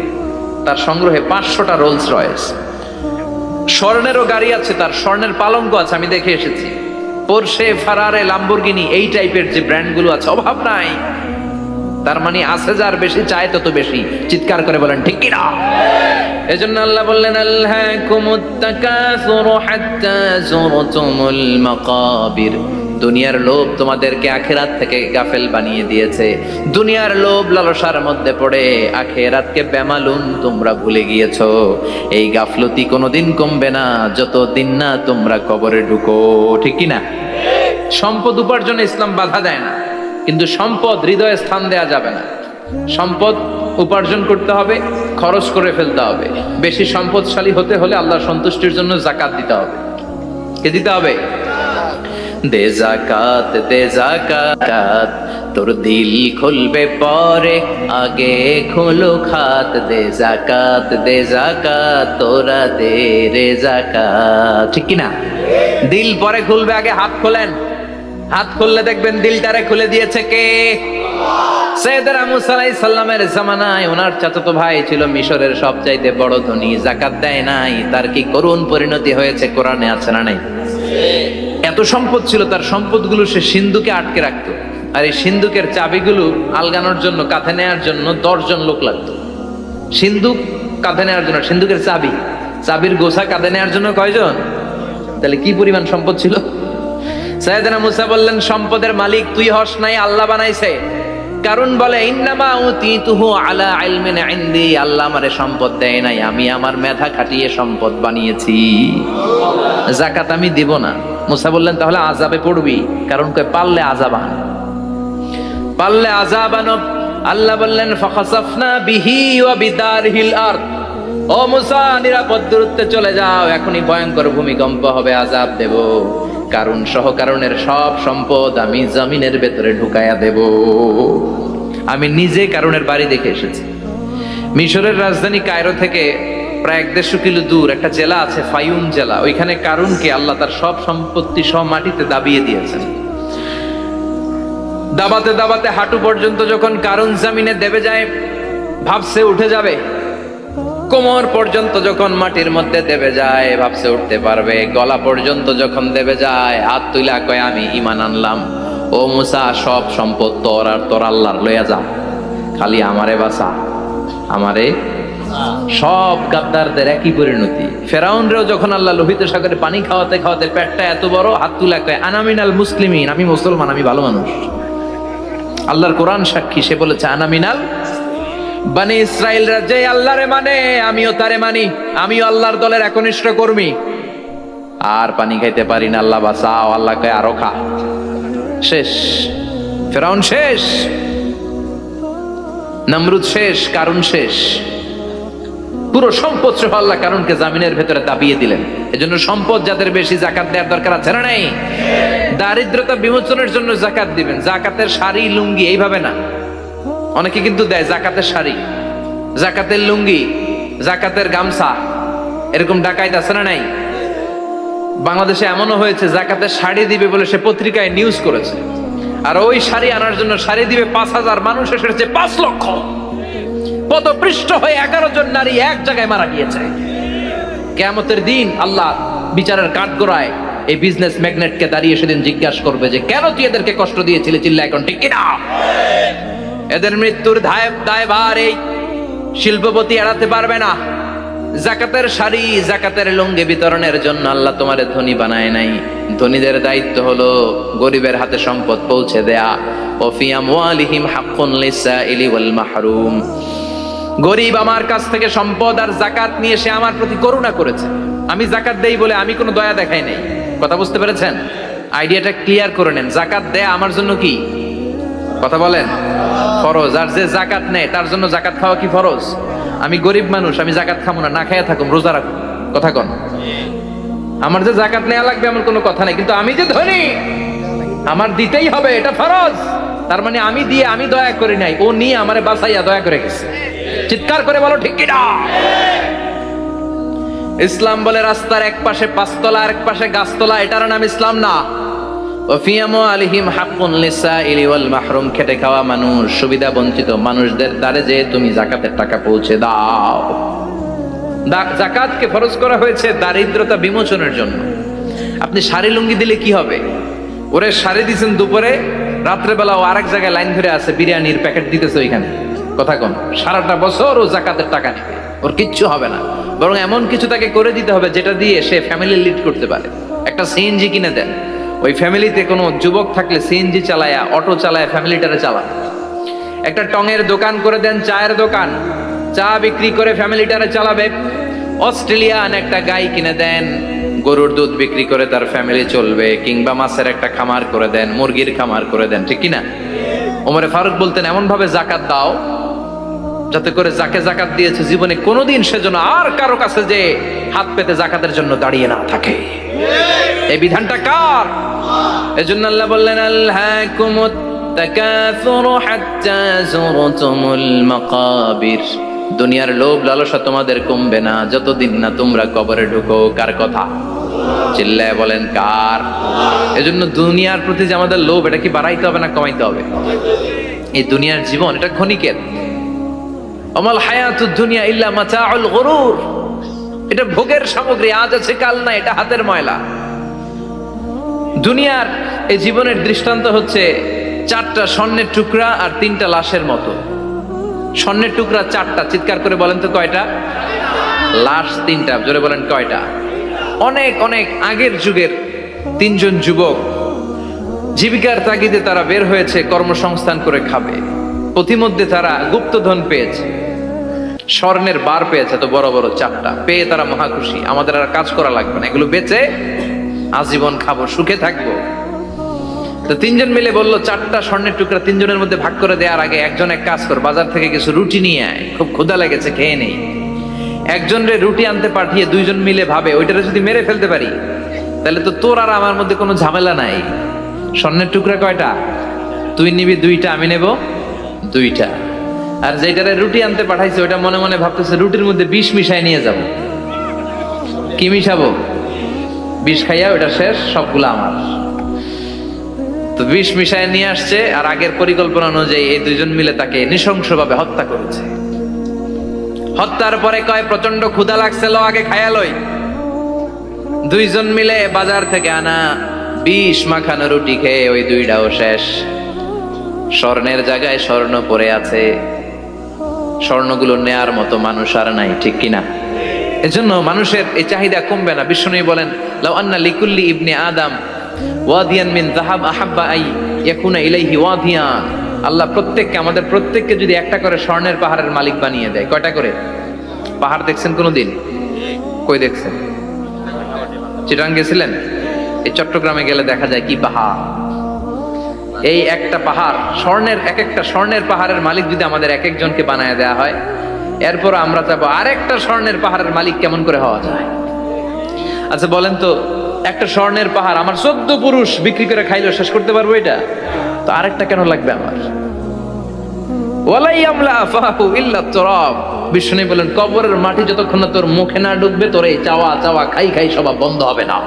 তার সংগ্রহে 500টা রোলস রয়েস। স্বর্ণেরও গাড়ি আছে, তার স্বর্ণের পালঙ্ক আছে, আমি দেখে এসেছি। পোরশে, ফারারে, লাম্বরগিনি, এই টাইপের যে ব্র্যান্ডগুলো আছে, অভাব নাই। তার মানে আছে, যার বেশি চায় তত বেশি। চিৎকার করে বলেন ঠিক কি না? এজন্য আল্লাহ বললেন, আলহাকুমুত তাকাসুরু হাত্তা যুরতুমুল মাকাবির। দুনিয়ার লোভ তোমাদেরকে আখিরাত থেকে গাফেল বানিয়ে দিয়েছে। দুনিয়ার লোভ লালসার মধ্যে পড়ে আখিরাতকে বেমালুম তোমরা ভুলে গিয়েছো। এই গাফলতি কোনোদিন কমবে না যতদিন না তোমরা কবরে ঢুকো। ঠিক কি না? সম্পদ উপার্জনে ইসলাম বাধা দেয় না, কিন্তু সম্পদ হৃদয়ে স্থান দেয়া যাবে না। সম্পদ উপার্জন করতে হবে, খরচ করে ফেলতে হবে। বেশি সম্পদশালী হতে হলে আল্লাহর সন্তুষ্টির জন্য যাকাত দিতে হবে। কে দিতে হবে? দে যাকাত, দে যাকাত, তোর দিল খুলবে পরে, আগে খোলো খাত। দে যাকাত, দে যাকাত, তোরা দে রে যাকাত। ঠিক কি না? দিল পরে খুলবে, আগে হাত খোলেন। হাত খুললে দেখবেন দিলটারে খুলে দিয়েছে কে? সাইয়েদনা মুসা আলাইহিস সালামের জামানায় ওনার চাচাতো ভাই ছিল মিশরের সবচাইতে বড় ধনী, যাকাত দেয় নাই। তার কি করুণ পরিণতি হয়েছে কোরআনে আছে না নাই? এত সম্পদ ছিল, তার সম্পদগুলো সে সিন্ধুকে আটকে রাখতো। আর এই সিন্ধুকের চাবিগুলো আলগানোর জন্য, কাঁধে নেওয়ার জন্য 10 জন লোক লাগতো। সিন্ধুক কাঁধে নেওয়ার জন্য, সিন্ধুকের চাবির গোছা কাঁধে নেওয়ার জন্য কয়জন? তাহলে কি পরিমাণ সম্পদ ছিল? সাইয়েদনা মুসা বললেন, সম্পদের মালিক তুই হস নাই, আল্লাহ বানাইছে। কারণ বলে, ইন্নামা উতিতুহু আলা ইলমিন ইনদি, আল্লাহ আমারে সম্পদ দেয় নাই, আমি আমার মেধা খাটিয়ে সম্পদ বানিয়েছি। যাকাত আমি দিব না। মুসা বললেন, তাহলে আযাবে পড়বি। কারণ কই পারলে আযাব আন, পারলে আযাব আন। আল্লাহ বললেন, ফাখাসাফনা বিহি ওয়া বিদারহিল আরদ। ও মুসা, নিরাপদ দূরত্বে চলে যাও, এখনই ভয়ঙ্কর ভূমিকম্প হবে, আযাব দেব। কারণ সহ কারণের সব সম্পদ আমি জমিনের ভেতরে ঢুকাইয়া দেব। আমি নিজে কারণের বাড়ি দেখে এসেছি। মিশরের রাজধানী কায়রো থেকে প্রায় 150 কিলো দূর একটা জেলা আছে, ফায়ুম জেলা। ওইখানে কারুনকে আল্লাহ তার সব সম্পত্তি সব মাটিতে দাবিয়ে দিয়েছেন। দাবাতে দাবাতে হাঁটু পর্যন্ত যখন কারুন জামিনে দেবে যায়, ভাবছে উঠে যাবে, কোমর পর্যন্ত যখন মাটির মধ্যে দেবে যায় ভাবছে উঠতে পারবে, গলা পর্যন্ত যখন দেবে যায় হাত তুইলা কয় আমি ঈমান আনলাম। ও মুসা, সব সম্পদ তোর আর তোর আল্লাহর লইয়া যা, খালি আমারে বাঁচা, আমারে। সব গাদ্দারদের একই পরিণতি। ফেরাউনরেও যখন আল্লাহ লোহিত সাগরে পানি খাওয়াতে খাওয়াতে পেটটা এত বড়, হাত তুলা কয় আনা মিনাল মুসলিমিন, আমি মুসলমান, আমি ভালো মানুষ। আল্লাহর কোরআন সাক্ষী, সে বলেছে আনা মিনাল বনি ইসরাইলরা যে আল্লাহরে মানে আমিও তারে মানি, আমিও আল্লাহর দলের একনিষ্ঠ কর্মী। আর পানি খাইতে পারি না, আল্লাহ বাঁচাও। আল্লাহ কয় আরো খা। শেষ, ফেরাউন শেষ, নমরুদ শেষ, কারুন শেষ। পুরো সম্পদ সহ আল্লাহ কারুনকে জামিনের ভেতরে দাবিয়ে দিলেন। এজন্য সম্পদ যাদের বেশি জাকাত দেওয়ার দরকার আছে না নাই? দারিদ্রতা বিমোচনের জন্য জাকাত দিবেন। জাকাতের শাড়ি লুঙ্গি এইভাবে না, অনেকে কিন্তু দেয় জাকাতের শাড়ি, জাকাতের লুঙ্গি, জাকাতের গামছা, এরকম ডাকাইত আছে না নাই? বাংলাদেশে এমনও হয়েছে জাকাতের শাড়ি দিবে বলে সে পত্রিকায় নিউজ করেছে, আর ওই শাড়ি আনার জন্য শাড়ি দিবে 5,000, মানুষ এসেছে 5 লক্ষ। পদপৃষ্ঠ হয়ে 11 জন নারী এক জায়গায় মারা গিয়েছে। কিয়ামতের দিন আল্লাহ বিচারের কাঠগড়ায় এই বিজনেস ম্যাগনেটকে দাঁড়িয়ে সেদিন জিজ্ঞাসা করবে যে কেন তুই এদেরকে কষ্ট দিয়েছিলি? চিল্লা এখন ঠিক কিনা? এদের মৃত্যুর দায়ভার এই শিল্পপতি এড়াতে পারবে না। জাকাতের শাড়ি, জাকাতের লুঙ্গি বিতরণের জন্য আল্লাহ তোমারে ধনী বানায় নাই। ধনীদের দায়িত্ব হলো গরিবের হাতে সম্পদ পৌঁছে দেয়া। ওয়া ফি আমওয়ালিহিম হাক্কুন লিসাইলি ওয়াল মাহরুম। গরিব আমার কাছ থেকে সম্পদ আর জাকাত নিয়ে সে আমার প্রতি করুণা করেছে। আমি জাকাত দেই বলে আমি কোনো দয়া দেখাই নাই। কথা বুঝতে পেরেছেন? আইডিয়াটা ক্লিয়ার করে নেন। জাকাত দেয়া আমার জন্য কি? কথা বলেন, ফরজ। আর যে জাকাত নেয় তার জন্য জাকাত খাওয়া কি ফরজ? আমি গরিব মানুষ, আমি জাকাত খাবো না, না খাইয়া থাকুম, রোজা রাখুন। কথা কন। আমার যে জাকাত নেওয়া লাগবে এমন কোনো কথা নেই, কিন্তু আমি যে ধনী আমার দিতেই হবে, এটা ফরজ। তার মানে আমি দিয়ে আমি দয়া করি নাই, ও নিয়ে আমারে বাঁচাইয়া দয়া করে গেছে। চিৎকার করে বলো ঠিক কিনা? ইসলাম বলে রাস্তার এক পাশে 5 তলা আর এক পাশে গাছতলা, এটার নাম ইসলাম না। খেটে খাওয়া মানুষ, সুবিধা বঞ্চিত মানুষদের দ্বারে যে তুমি জাকাতের টাকা পৌঁছে দাও। জাকাতকে ফরজ করা হয়েছে দারিদ্রতা বিমোচনের জন্য। আপনি শাড়ি লুঙ্গি দিলে কি হবে? ওরে শাড়ি দিচ্ছেন দুপুরে, রাত্রেবেলা ও আরেক জায়গায় লাইন ধরে আছে, বিরিয়ানির প্যাকেট দিতেছে ওইখানে। কথা কন। সারাটা বছর ও জাকাতের টাকা নেবে, ওর কিচ্ছু হবে না। বরং এমন কিছু তাকে করে দিতে হবে যেটা দিয়ে সে ফ্যামিলি লিড করতে পারে। একটা সিএনজি কিনে দেন, ওই ফ্যামিলিতে কোনো যুবক থাকলে সিএনজি চালায়া, অটো চালায়া ফ্যামিলিটারে চালান। একটা টঙের দোকান করে দেন, চায়ের দোকান, চা বিক্রি করে ফ্যামিলিটারে চালাবে। অস্ট্রেলিয়ান একটা গাই কিনে দেন, গরুর দুধ বিক্রি করে তার ফ্যামিলি চলবে। কিংবা মাছের একটা খামার করে দেন, মুরগির খামার করে দেন, ঠিক কিনা? ওমরে ফারুক বলতেন এমন ভাবে জাকাত দাও যাতে করে যাকে জাকাত দিয়েছে জীবনে কোনোদিন সেজন্য আর কারো কাছে যে হাত পেতে জাকাতের জন্য দাঁড়িয়ে না থাকে। এই বিধানটা কার? এজন্য আল্লাহ বললেন আলহাকুমুত তাকাসুরু হাত্তা যুরতুমুল মাকাবির। দুনিয়ার লোভ লালসা তোমাদের কমবে না যতদিন না তোমরা কবরে ঢুকো। কার কথা? চিল্লায় বলেন কার? এজন্য দুনিয়ার প্রতি যে আমাদের লোভ, এটা কি বাড়াইতে হবে না কমাইতে হবে? এই দুনিয়ার জীবন এটা ক্ষণিকের। আমাল হায়াতুদ দুনিয়া ইল্লা মাতাউল গুরুর। এটা ভোগের সামগ্রী, আজ আছে কাল না, এটা হাতের ময়লা। দুনিয়ার এই জীবনের দৃষ্টান্ত হচ্ছে 4টা স্বর্ণের টুকরা আর 3টা লাশের মতো। স্বর্ণের টুকরা 4টা, চিৎকার করে বলেন তো কয়টা? লাশ 3টা, জোরে বলেন কয়টা? অনেক অনেক আগের যুগের 3 জন যুবক জীবিকার তাগিদে তারা বের হয়েছে কর্মসংস্থান করে খাবে। পথিমধ্যে তারা গুপ্তধন পেয়েছে, স্বর্ণের বার পেয়েছে, তো বড় বড় 4টা পেয়ে তারা মহা খুশি। আমাদের আর কাজ করা লাগবে না, এগুলো বেচে আজীবন খাবো, সুখে থাকবো। তো 3 জন মিলে বললো 4টা স্বর্ণের টুকরা 3 জনের মধ্যে ভাগ করে দেওয়ার আগে একজন এক কাজ কর, বাজার থেকে কিছু রুটি নিয়ে আয়, খুব ক্ষুধা লেগেছে, খেয়ে নেই। একজনের রুটি আনতে পাঠিয়ে 2 জন মিলে ভাবে ওইটারে যদি মেরে ফেলতে পারি তাহলে তো তোর আর আমার মধ্যে কোনো ঝামেলা নাই। স্বর্ণের টুকরা কয়টা? তুই নিবি 2টা, আমি নেব 2টা। আর যেটারে রুটি আনতে পাঠাইছে ওইটা মনে মনে ভাবতেছে রুটির মধ্যে বিষ মিশাই নিয়ে যাব। কি মিশাবো? বিষ খাইয়া ওটা শেষ, সবগুলো আমার। তো বিষ মিশায় নিয়ে আসছে, আর আগের পরিকল্পনা অনুযায়ী এই 2 জন মিলে তাকে নৃশংসভাবে হত্যা করেছে। হত্যার পরে কয় প্রচন্ড ক্ষুধা লাগছে, লো আগে খায়া লই। দুইজন মিলে বাজার থেকে আনা 20 মাখানো রুটি খেয়ে ওই দুইটাও শেষ। স্বর্ণের জায়গায় স্বর্ণ পড়ে আছে, স্বর্ণগুলো নেয়ার মতো মানুষ আর নাই, ঠিক কিনা? এজন্য মানুষের এই চাহিদা কমবে না। বিষ্ণু বলেন, লাউ আন্না লিকুল্লি ইবনে আদম ওয়াদিয়ান মিন যাহাব আহাব্বা আই ইয়াকুনা ইলাইহি ওয়াদিয়ান। আল্লাহ প্রত্যেককে, আমাদের প্রত্যেককে যদি একটা করে স্বর্ণের পাহাড়ের মালিক বানিয়ে দেয়। কয়টা করে পাহাড় দেখছেন কোনোদিন? কই দেখছেন? চিটাং গেছিলেন? এই চট্টগ্রামে গেলে দেখা যায় কি পাহাড়। এই একটা পাহাড় স্বর্ণের, এক একটা স্বর্ণের পাহাড়ের মালিক যদি আমাদের এক একজনকে বানায় দেওয়া হয়, এরপর আমরা চাবো আরেকটা স্বর্ণের পাহাড়ের মালিক কেমন করে হওয়া যায়। আচ্ছা বলেন তো, একটা স্বর্ণের পাহাড় আমার 14 পুরুষ বিক্রি করে খাইলেও শেষ করতে পারবো এটা? তো আরেকটা কেন লাগবে আমার? ওয়ালাই আমলা ফাহু ইল্লা তুরাব। বিষ্ণু বলেন, কবরের মাটি যতক্ষণ না তোর মুখে না ঢুকবে, তোর এই চাওয়া চাওয়া খাই খাই সব বন্ধ হবে না।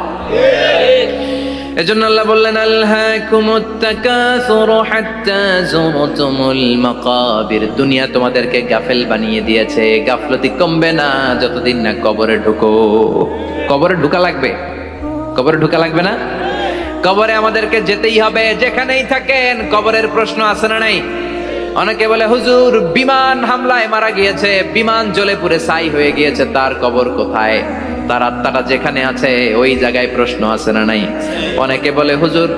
এজন্য আল্লাহ বললেন, আলহাকুমুত তাকাসুরু হাত্তা যুরতুমুল মাকাবির। দুনিয়া তোমাদেরকে গাফেল বানিয়ে দিয়েছে, গাফলতি কমবে না যতদিন না কবরে ঢুকো। কবরে ঢুকা লাগবে, কবরে ঢুকা লাগবে না? কবরে আমাদেরকে যেতেই হবে, যেখানেই থাকেন। কবরের প্রশ্ন আছে না নাই? অনেকে বলে, হুজুর বিমান হামলায় মারা গিয়েছে, বিমান জ্বলে পুড়ে ছাই হয়ে গিয়েছে, তার কবর কোথায়? তার আত্মাটা যেখানে আছে ওই জায়গায় প্রশ্ন আছে না নাই? অনেকে বলে, হুজুর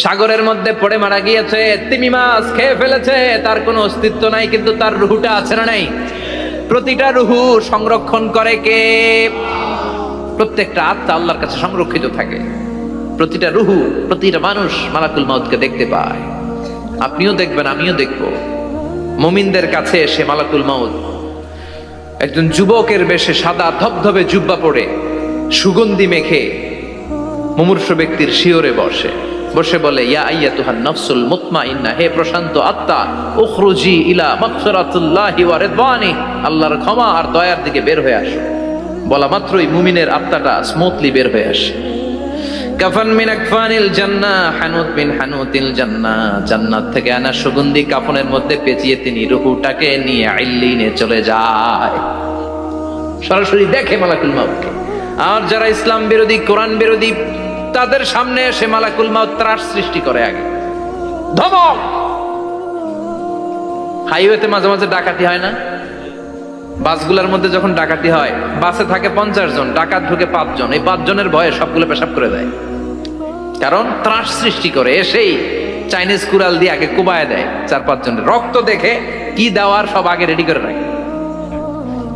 সাগরের মধ্যে পড়ে মারা গিয়েছে, তিমি মাছ খেয়ে ফেলেছে, তার কোনো অস্তিত্ব নাই, কিন্তু তার রুহুটা আছে না নাই? প্রতিটা রুহু সংরক্ষণ করে কে? প্রত্যেকটা আত্মা আল্লাহর কাছে সংরক্ষিত থাকে। প্রতিটা রুহু, প্রতিটা মানুষ মালাকুল মাউতকে দেখতে পায়। আপনিও দেখবেন, আমিও দেখব। মুমিনদের কাছে এসে মালাকুল মাউত একজন যুবকের বেশে সাদা ধবধবে জুব্বা পরে সুগন্ধি মেখে মুমূর্ষ ব্যক্তির শিয়রে বসে বসে বলে, ইয়া আইয়াতুহান নাফসুল মুতমাইন্না, হে প্রশান্ত আত্মা, উখরুজি ইলা মাগফিরাতুল্লাহি ওয়া রিদওয়ানি, আল্লাহর ক্ষমা আর দয়ার দিকে বের হয়ে আসো। বলা মাত্রই মুমিনের আত্মাটা স্মুথলি বের হয়ে আসে। কাফান মিন আকফানিল জান্নাহ, হানুত মিন হানুতিল জান্নাহ, জান্নাত থেকে আনা সুগন্ধি কাফনের মধ্যে পেঁচিয়ে তিনি রূহটাকে নিয়ে ইল্লিনে চলে যায়। সরাসরি দেখে মালাকুল মাউতকে। আর যারা ইসলাম বিরোধী, কোরআন বিরোধী, তাদের সামনে এসে মালাকুল মাউত ত্রাস সৃষ্টি করে। আগে ধমক। হাইওয়েতে মাঝে মাঝে ডাকাতি হয় না? বাসগুলোর মধ্যে যখন ডাকাতি হয়, বাসে থাকে 50 জন, ডাকাত ঢুকে 5 জন। এই 5 জনের ভয়ে সবগুলো পেশাব করে দেয়, কারণ ত্রাস সৃষ্টি করে। এসেই চাইনিজ কুড়াল দিয়ে আগে কুবায় দেয় 4-5 জনের। রক্ত দেখে কি দেওয়ার সব আগে রেডি করে রাখে।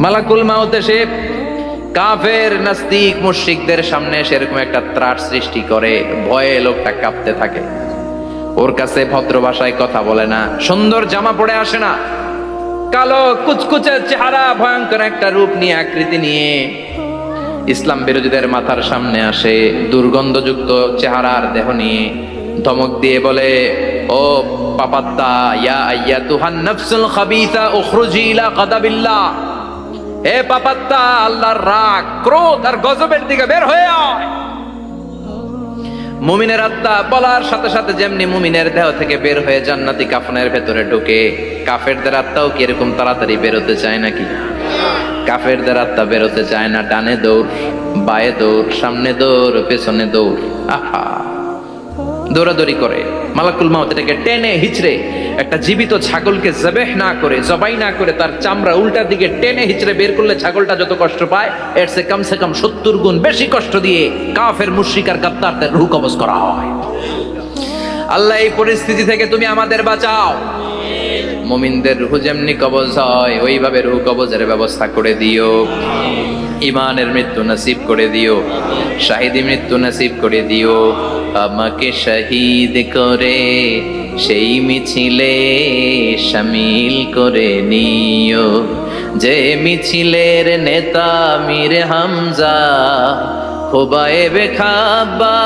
মালাকুল মাউত এসে কাফের নাস্তিক মুশরিকদের সামনে সেরকম একটা ত্রাস সৃষ্টি করে, ভয়ে লোকটা কাঁপতে থাকে। ওর কাছে ভদ্র ভাষায় কথা বলে না, সুন্দর জামা পরে আসে না, কালো কুচকুচে চেহারা, ভয়ঙ্কর একটা রূপ নিয়ে, আকৃতি নিয়ে ইসলাম বিরোধীদের মাথার সামনে আসে, দুর্গন্ধযুক্ত চেহারার দেহ নিয়ে ধমক দিয়ে বলে, ও পাপাত্তা, ইয়া আইয়াতুহান নাফসুল খাবিসা উখরুজি ইলা গাদাবিল্লাহ, হে পাপাত্তা, আল্লাহর রাগ, ক্রোধ আর গজবের দিকে বের হয়ে আয়। মুমিনের আত্মা বলার সাথে সাথে যেমনি মুমিনের দেহ থেকে বের হয়ে জান্নাতি কাফনের ভেতরে ঢুকে, কাফেরদের আত্মাও কি এরকম তাড়াতাড়ি বেরোতে চায় নাকি? কাফেরদের আত্মা বেরোতে চায় না। ডানে দৌড়, বায়ে দৌড়, সামনে দৌড়, পেছনে দৌড়, আহা দৌড়াদৌড়ি করে। মালাকুল মাউত এটাকে টেনে হিচড়ে, একটা জীবিত ছাগলকে জবেহ না করে, জবাই না করে, তার চামড়া উল্টার দিকে টেনে হিচড়ে বের করলে ছাগলটা যত কষ্ট পায়, এর সে কমসে কম 70 গুণ বেশি কষ্ট দিয়ে কাফের মুশরিক আর গাদ্দারদের রূহ কবজ করা হয়। আল্লাহ এই পরিস্থিতি থেকে তুমি আমাদের বাঁচাও। মুমিনদের রূহ যেমনি কবজ হয়, ওইভাবে রূহ কবজের ব্যবস্থা করে দিও। ইমানের মৃত্যু নসিব করে দিও, শাহিদি মৃত্যু নসিব করে দিও। আমাকে শহীদ করে সেই মিছিলে শামিল করে নিও, যে মিছিলের নেতা মীর হামজা, খুবাইবে খাব্বাব,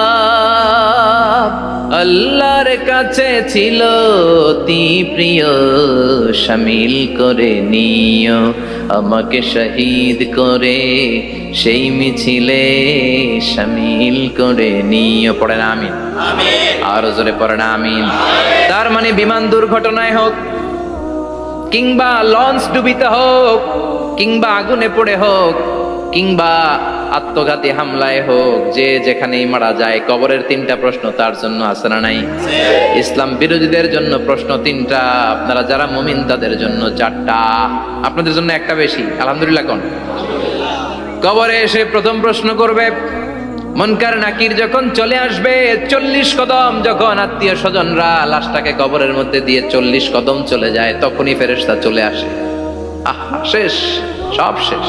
আল্লাহর কাছে ছিল অতি প্রিয়, শামিল করে নিও। আমাকে শহীদ করে সেই মিছিলে শামিল করে নিও। পড়েন আমিন। আরো জোরে পড়েন আমিন। তার মানে বিমান দুর্ঘটনায় হোক, কিংবা লঞ্চ ডুবিতে হোক, কিংবা আগুনে পড়ে হোক, কিংবা আত্মঘাতী হামলায় হোক, যে যেখানেই মারা যায়, কবরের তিনটা প্রশ্ন তার জন্য আছে না নাই? ইসলাম বিরোধীদের জন্য প্রশ্ন তিনটা, আপনারা যারা মুমিন তাদের জন্য চারটা, আপনাদের জন্য একটা বেশি। আলহামদুলিল্লাহ কোন? কবরে এসে প্রথম প্রশ্ন করবে, মুনকার নাকির যখন চলে আসবে, 40 কদম যখন আত্মীয় স্বজনরা লাশটাকে কবরের মধ্যে দিয়ে 40 কদম চলে যায়, তখনই ফেরেশতা চলে আসে। আহা, শেষ, সব শেষ।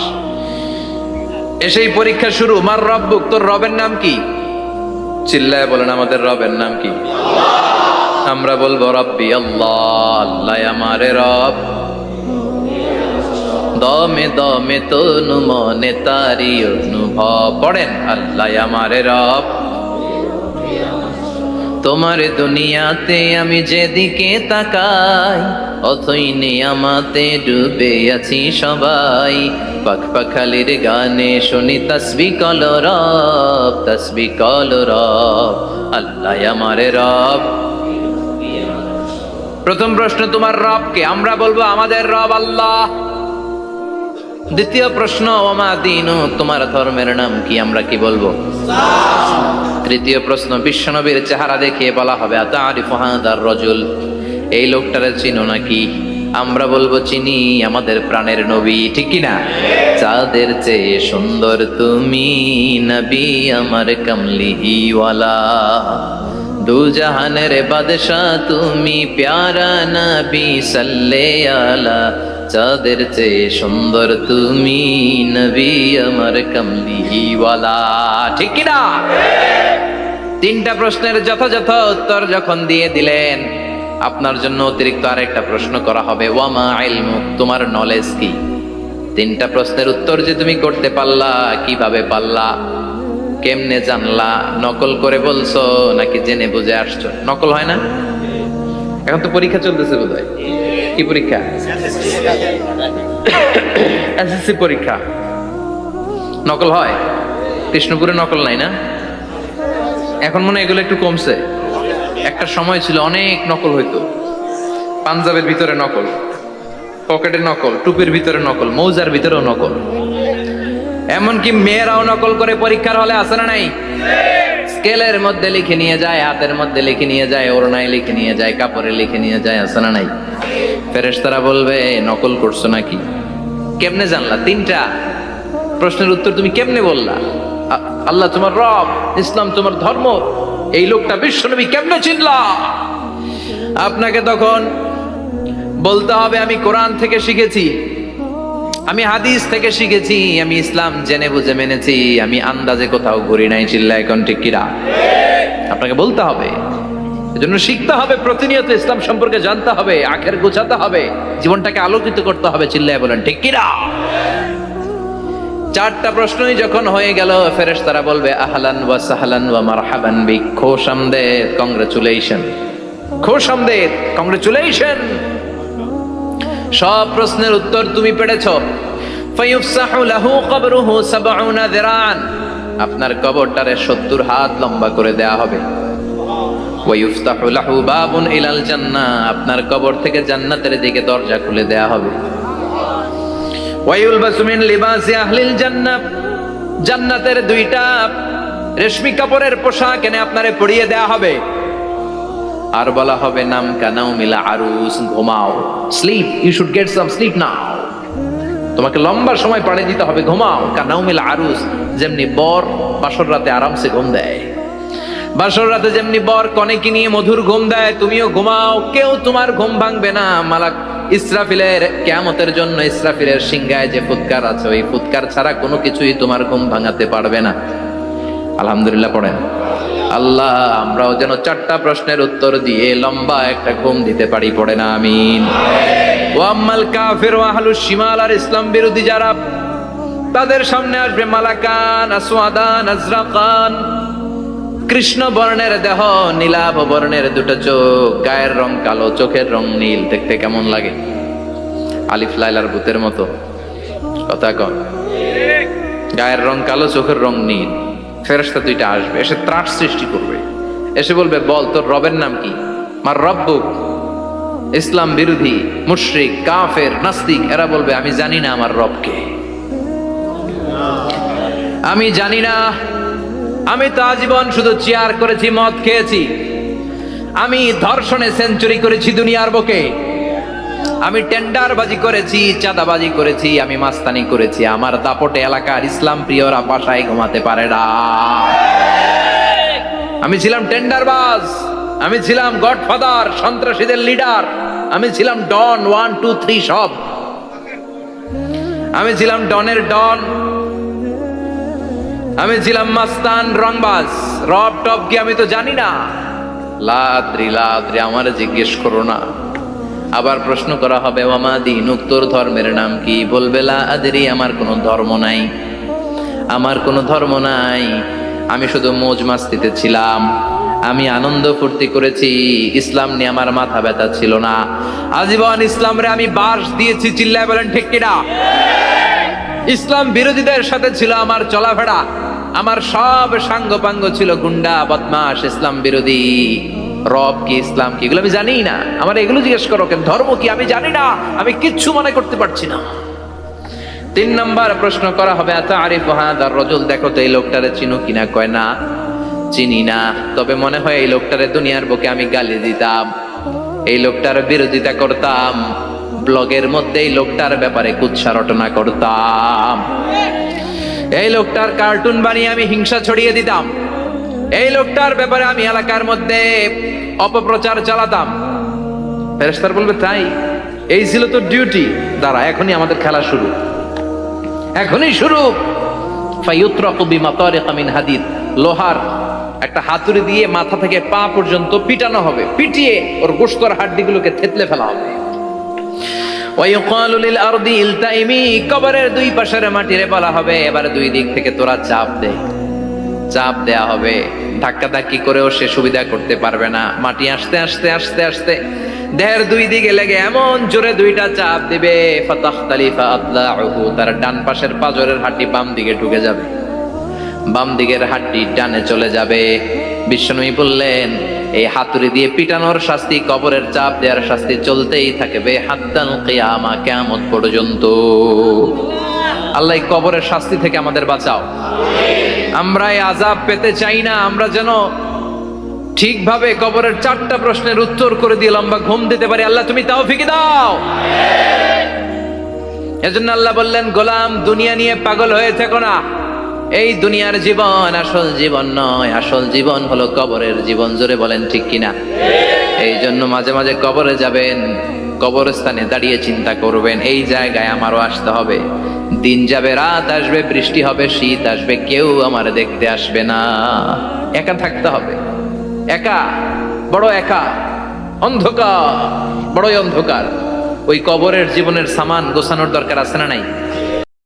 এসেই পরীক্ষা শুরু। মার রব্বুক, তোর রবের নাম কি? চিল্লায় বলেন, আমাদের রবের নাম কি? আমরা বলবো রব্বি আল্লাহ, আল্লাহ আমারে রব। দমে দমে তনু মনে তারি অনুভব। পড়েন, আল্লাহ আমারে রব। তোমার দুনিয়াতে আমি যেদিকে তাকাই, অথই নিয়ামাতে ডুবে আছি সবাই। পাখ পাখালির গানে শুনি তসবি কল রব, তসবি কল রব, আল্লাহ আমারে রব। প্রথম প্রশ্ন, তোমার রব কে? আমরা বলবো আমাদের রব আল্লাহ। দ্বিতীয় প্রশ্ন, ওমা দীনু, তোমার ধর্মের নাম কি? আমরা কি বলবো? তৃতীয় প্রশ্ন, বিশ্বনবীর চেহারা দেখে বলা হবে আতারিফু হাদার রাজুল, এই লোকটারে চিনো নাকি? আমরা বলবো চিনি, আমাদের প্রাণের নবী, ঠিক কি না? চাঁদের চেয়ে সুন্দর তুমি নবী আমার কামলিহি ওয়ালা, দু জাহানের বাদশা তুমি প্যারা নবী সাল্লে আলা, চাঁদের চেয়ে সুন্দর তুমি নবী আমার কামলিহি ওয়ালা, ঠিক কি না? তিনটা প্রশ্নের যথাযথ উত্তর যখন দিয়ে দিলেন, আপনার জন্য অতিরিক্ত আরেকটা প্রশ্ন করা হবে, ওয়ামা ইলমুক, তোমার নলেজ কি? তিনটা প্রশ্নের উত্তর যে তুমি করতে পারলা, কিভাবে পারলা, কেমনে জানলা? নকল করে বলছো নাকি জেনে বুঝে আসছো? নকল হয় না? এখন তো পরীক্ষা চলতেছে বোধহয়। কি পরীক্ষা? এসএসসি পরীক্ষা। নকল হয়? কৃষ্ণপুরে নকল নাই না? এখন মনে হয় এগুলো একটু কমছে। একটা সময় ছিল অনেক নকল হইতো। পাঞ্জাবের ভিতরে নকল, পকেটে নকল, টুপির ভিতরে নকল, মৌজার ভিতরেও নকল, এমনকি মেয়েরাও নকল করে পরীক্ষার হলে আসে না নাই? স্কেলের মধ্যে লিখে নিয়ে যায়, হাতের মধ্যে লিখে নিয়ে যায়, ওড়নায় লিখে নিয়ে যায়, কাপড়ে লিখে নিয়ে যায়, আসে না নাই? ফেরেশতারা বলবে নকল করছো নাকি? কেমনে জানলা? তিনটা প্রশ্নের উত্তর তুমি কেমনে বললা? আল্লাহ তোমার রব, ইসলাম তোমার ধর্ম, এই লোকটা বিশ্বনবী, কেমনে চিনলা? আপনাকে তখন বলতে হবে আমি কোরআন থেকে শিখেছি, আমি হাদিস থেকে শিখেছি, আমি ইসলাম জেনে বুঝে মেনেছি, আমি আন্দাজে কোথাও ঘুরি নাই। চিল্লা এখন ঠিক কিরা? আপনাকে বলতে হবে, এজন্য শিখতে হবে, প্রতিনিয়ত ইসলাম সম্পর্কে জানতে হবে, আখের গোছাতে হবে, জীবনটাকে আলোকিত করতে হবে। চিল্লায় বলেন ঠিক কিরা? চারটা প্রশ্নই যখন হয়ে গেল, ফেরেশতারা বলবে আহলান ওয়া সাহলান ওয়া মারহাবান বিক, খোশামদেদ, কংগ্রাচুলেশন, খোশামদেদ, কংগ্রাচুলেশন, সব প্রশ্নের উত্তর তুমি পেরেছো। ফায়ুফসাহু লাহু কবরুহু 70 যিরান, আপনার কবরটারে 70 হাত লম্বা করে দেয়া হবে। ওয়া ইফতাহু লাহু বাবুন ইলাল জান্নাহ, আপনার কবর থেকে জান্নাতের দিকে দরজা খুলে দেয়া হবে। ওয়া ইউলবাসু মিন লিবাসি আহলিল জান্নাহ, জান্নাতের দুইটা রেশমি কাপড়ের পোশাক এনে আপনারে পরিয়ে দেয়া হবে। আর বলা হবে নাম কানাউমিল আরুস, ঘুমাও, sleep, you should get some sleep now, তোমাকে লম্বা সময় পাড়ে দিতে হবে, ঘুমাও। কানাউমিল আরুস, যেমনি বর বাসর রাতে আরামসে ঘুম দেয়, বাসর রাতে যেমনি বর কনেকে নিয়ে মধুর ঘুম দেয়, তুমিও ঘুমাও, কেউ তোমার ঘুম ভাঙবে না। মালাক ইসরাফিলের, কিয়ামতের জন্য ইসরাফিলের সিংহায় যে ফুৎকার আছে, ওই ফুৎকার ছাড়া কোনো কিছুই তোমার ঘুম ভাঙাতে পারবে না। আলহামদুলিল্লাহ পড়েন। আল্লাহ আমরাও যেন চারটা প্রশ্নের উত্তর দিয়ে লম্বা একটা ঘুম দিতে পারি, পড়ে না আমিন। ওয়াম্মাল কাফির ওয়া আহলুশ শিমাল, আর ইসলাম বিরোধী যারা, তাদের সামনে আসবে মালাকান আসওয়াদান আজরাকান, কৃষ্ণ বর্ণের দেহ, নীলাভ বর্ণের দুটো চোখ, গায়ের রং কালো, চোখের রং নীল। দেখতে কেমন লাগে? আলিফ লাইলার ভূতের মতো। কথা কন, গায়ের রং কালো, চোখের রং নীল। ফেরেশতা দুইটা আসবে, এসে ত্রাস সৃষ্টি করবে, এসে বলবে বল তোর রবের নাম কি? মার রব্বুক, ইসলাম বিরোধী মুশরিক কাফের নাস্তিক এরা বলবে আমি জানি না আমার রবকে, আমি জানি না, আমি তো আজীবন শুধু চেয়ার করেছি, মদ খেয়েছি, আমি ধর্ষণে সেঞ্চুরি করেছি দুনিয়ার বুকে, আমি টেন্ডারবাজি করেছি, চাঁদাবাজি করেছি, আমি মাস্তানি করেছি, আমার দাপটে এলাকার ইসলাম প্রিয়রা বাসায় ঘুমাতে পারে না। আমি ছিলাম টেন্ডারবাজ, আমি ছিলাম গডফাদার, সন্ত্রাসীদের লিডার, আমি ছিলাম ডন 1 2 3 সব, আমি ছিলাম ডনের ডন, আমি ছিলাম মাস্তান রংবাজ, রব টপ কি আমি তো জানি না। লাদ্রি লাদ্রি আমার জিজ্ঞেস করো না। আবার প্রশ্ন করা হবে ওয়ামা দীনুক, তোর ধর্মের নাম কি? বলবে লা আদরি, আমার কোনো ধর্ম নাই, আমার কোনো ধর্ম নাই, আমি শুধু মৌজ মাস্তিতে ছিলাম, আমি আনন্দ ফুর্তি করেছি, ইসলাম নিয়ে আমার মাথা ব্যথা ছিল না, আজীবন ইসলামরে আমি বাস দিয়েছি। চিল্লায় বলেন ঠিক কিনা? ইসলাম বিরোধীদের সাথে ছিল আমার চলাফেরা, আমার সব সাঙ্গপাঙ্গ ছিল গুন্ডা বদমাশ ইসলাম বিরোধী। রব কি, ইসলাম কি, এগুলো আমি জানি না। আমার এগুলো জিজ্ঞেস করো কেন? ধর্ম কি আমি জানি না, আমি কিচ্ছু মনে করতে পারছি না। 3 নম্বর প্রশ্ন করা হবে আতা আরিফ হাদার রাজুল, দেখো তো এই লোকটারে চিনো কিনা? কয় না, চিনি না, তবে মনে হয় এই লোকটারে দুনিয়ার বুকে আমি গালি দিতাম, এই লোকটার বিরোধিতা করতাম, ব্লগের মধ্যে এই লোকটার ব্যাপারে কুৎসা রটনা করতাম, এই লোকটার কার্টুন বানিয়ে আমি হিংসা ছড়িয়ে দিতাম, এই লোকটার ব্যাপারে আমি এলাকার মধ্যে অপপ্রচার চালাতাম। ফেরেশতারা বলবে তাই? এই ছিল তো ডিউটি, দাঁড়া এখনই আমাদের খেলা শুরু, এখনই শুরু। ফায়ুতরাকু বিমাতারিকা মিন হাদিদ, লোহার একটা হাতুড়ি দিয়ে মাথা থেকে পা পর্যন্ত পিটানো হবে, পিটিয়ে ওর গোশতর হাড্ডিগুলোকে থেতলে ফেলা হবে। ওয়ায়ুকালু লিল আরদি ইলতাইমি, কবরের দুই পাশের মাটিরে বলা হবে এবার দুই দিক থেকে তোরা চাপ দে, চাপ দেয়া হবে, ধাক্কা ধাক্কি করেও সে সুবিধা করতে পারবে না। মাটি আস্তে আস্তে আস্তে আস্তে দেহের দুই দিকে লেগে এমন জোরে দুইটা চাপ দিবে, ফাতাখতালিফা আতলাউহু, তার ডান পাশের পাজরের হাড্ডি বাম দিকে ঢুকে যাবে, বাম দিকের হাড্ডি ডানে চলে যাবে। বিশ্বনবী বললেন এই হাতুড়ি দিয়ে পিটানোর শাস্তি, কবরের চাপ দেওয়ার শাস্তি চলতেই থাকবে হাত্তাল কিয়ামা, কিয়ামত পর্যন্ত। আল্লাহ এই কবরের শাস্তি থেকে আমাদের বাঁচাও। আমরা এই আযাব পেতে চাই না, আমরা যেন ঠিকভাবে কবরের 4টা প্রশ্নের উত্তর করে দিয়ে লম্বা ঘুম দিতে পারি। আল্লাহ তুমি তৌফিক দাও। এজন্য আল্লাহ বললেন গোলাম দুনিয়া নিয়ে পাগল হয়ে থেকো না, এই দুনিয়ার জীবন আসল জীবন নয়, আসল জীবন হলো কবরের জীবন। জোরে বলেন ঠিক কিনা? এই জন্য মাঝে মাঝে কবরে যাবেন, কবরস্থানে দাঁড়িয়ে চিন্তা করবেন এই জায়গায় আমারও আসতে হবে, দিন যাবে রাত আসবে, বৃষ্টি হবে শীত আসবে, কেউ আমার দেখতে আসবে না, একা থাকতে হবে, একা, বড় একা, অন্ধকার, বড়ই অন্ধকার। ওই কবরের জীবনের সামান গোছানোর দরকার আছে না নাই?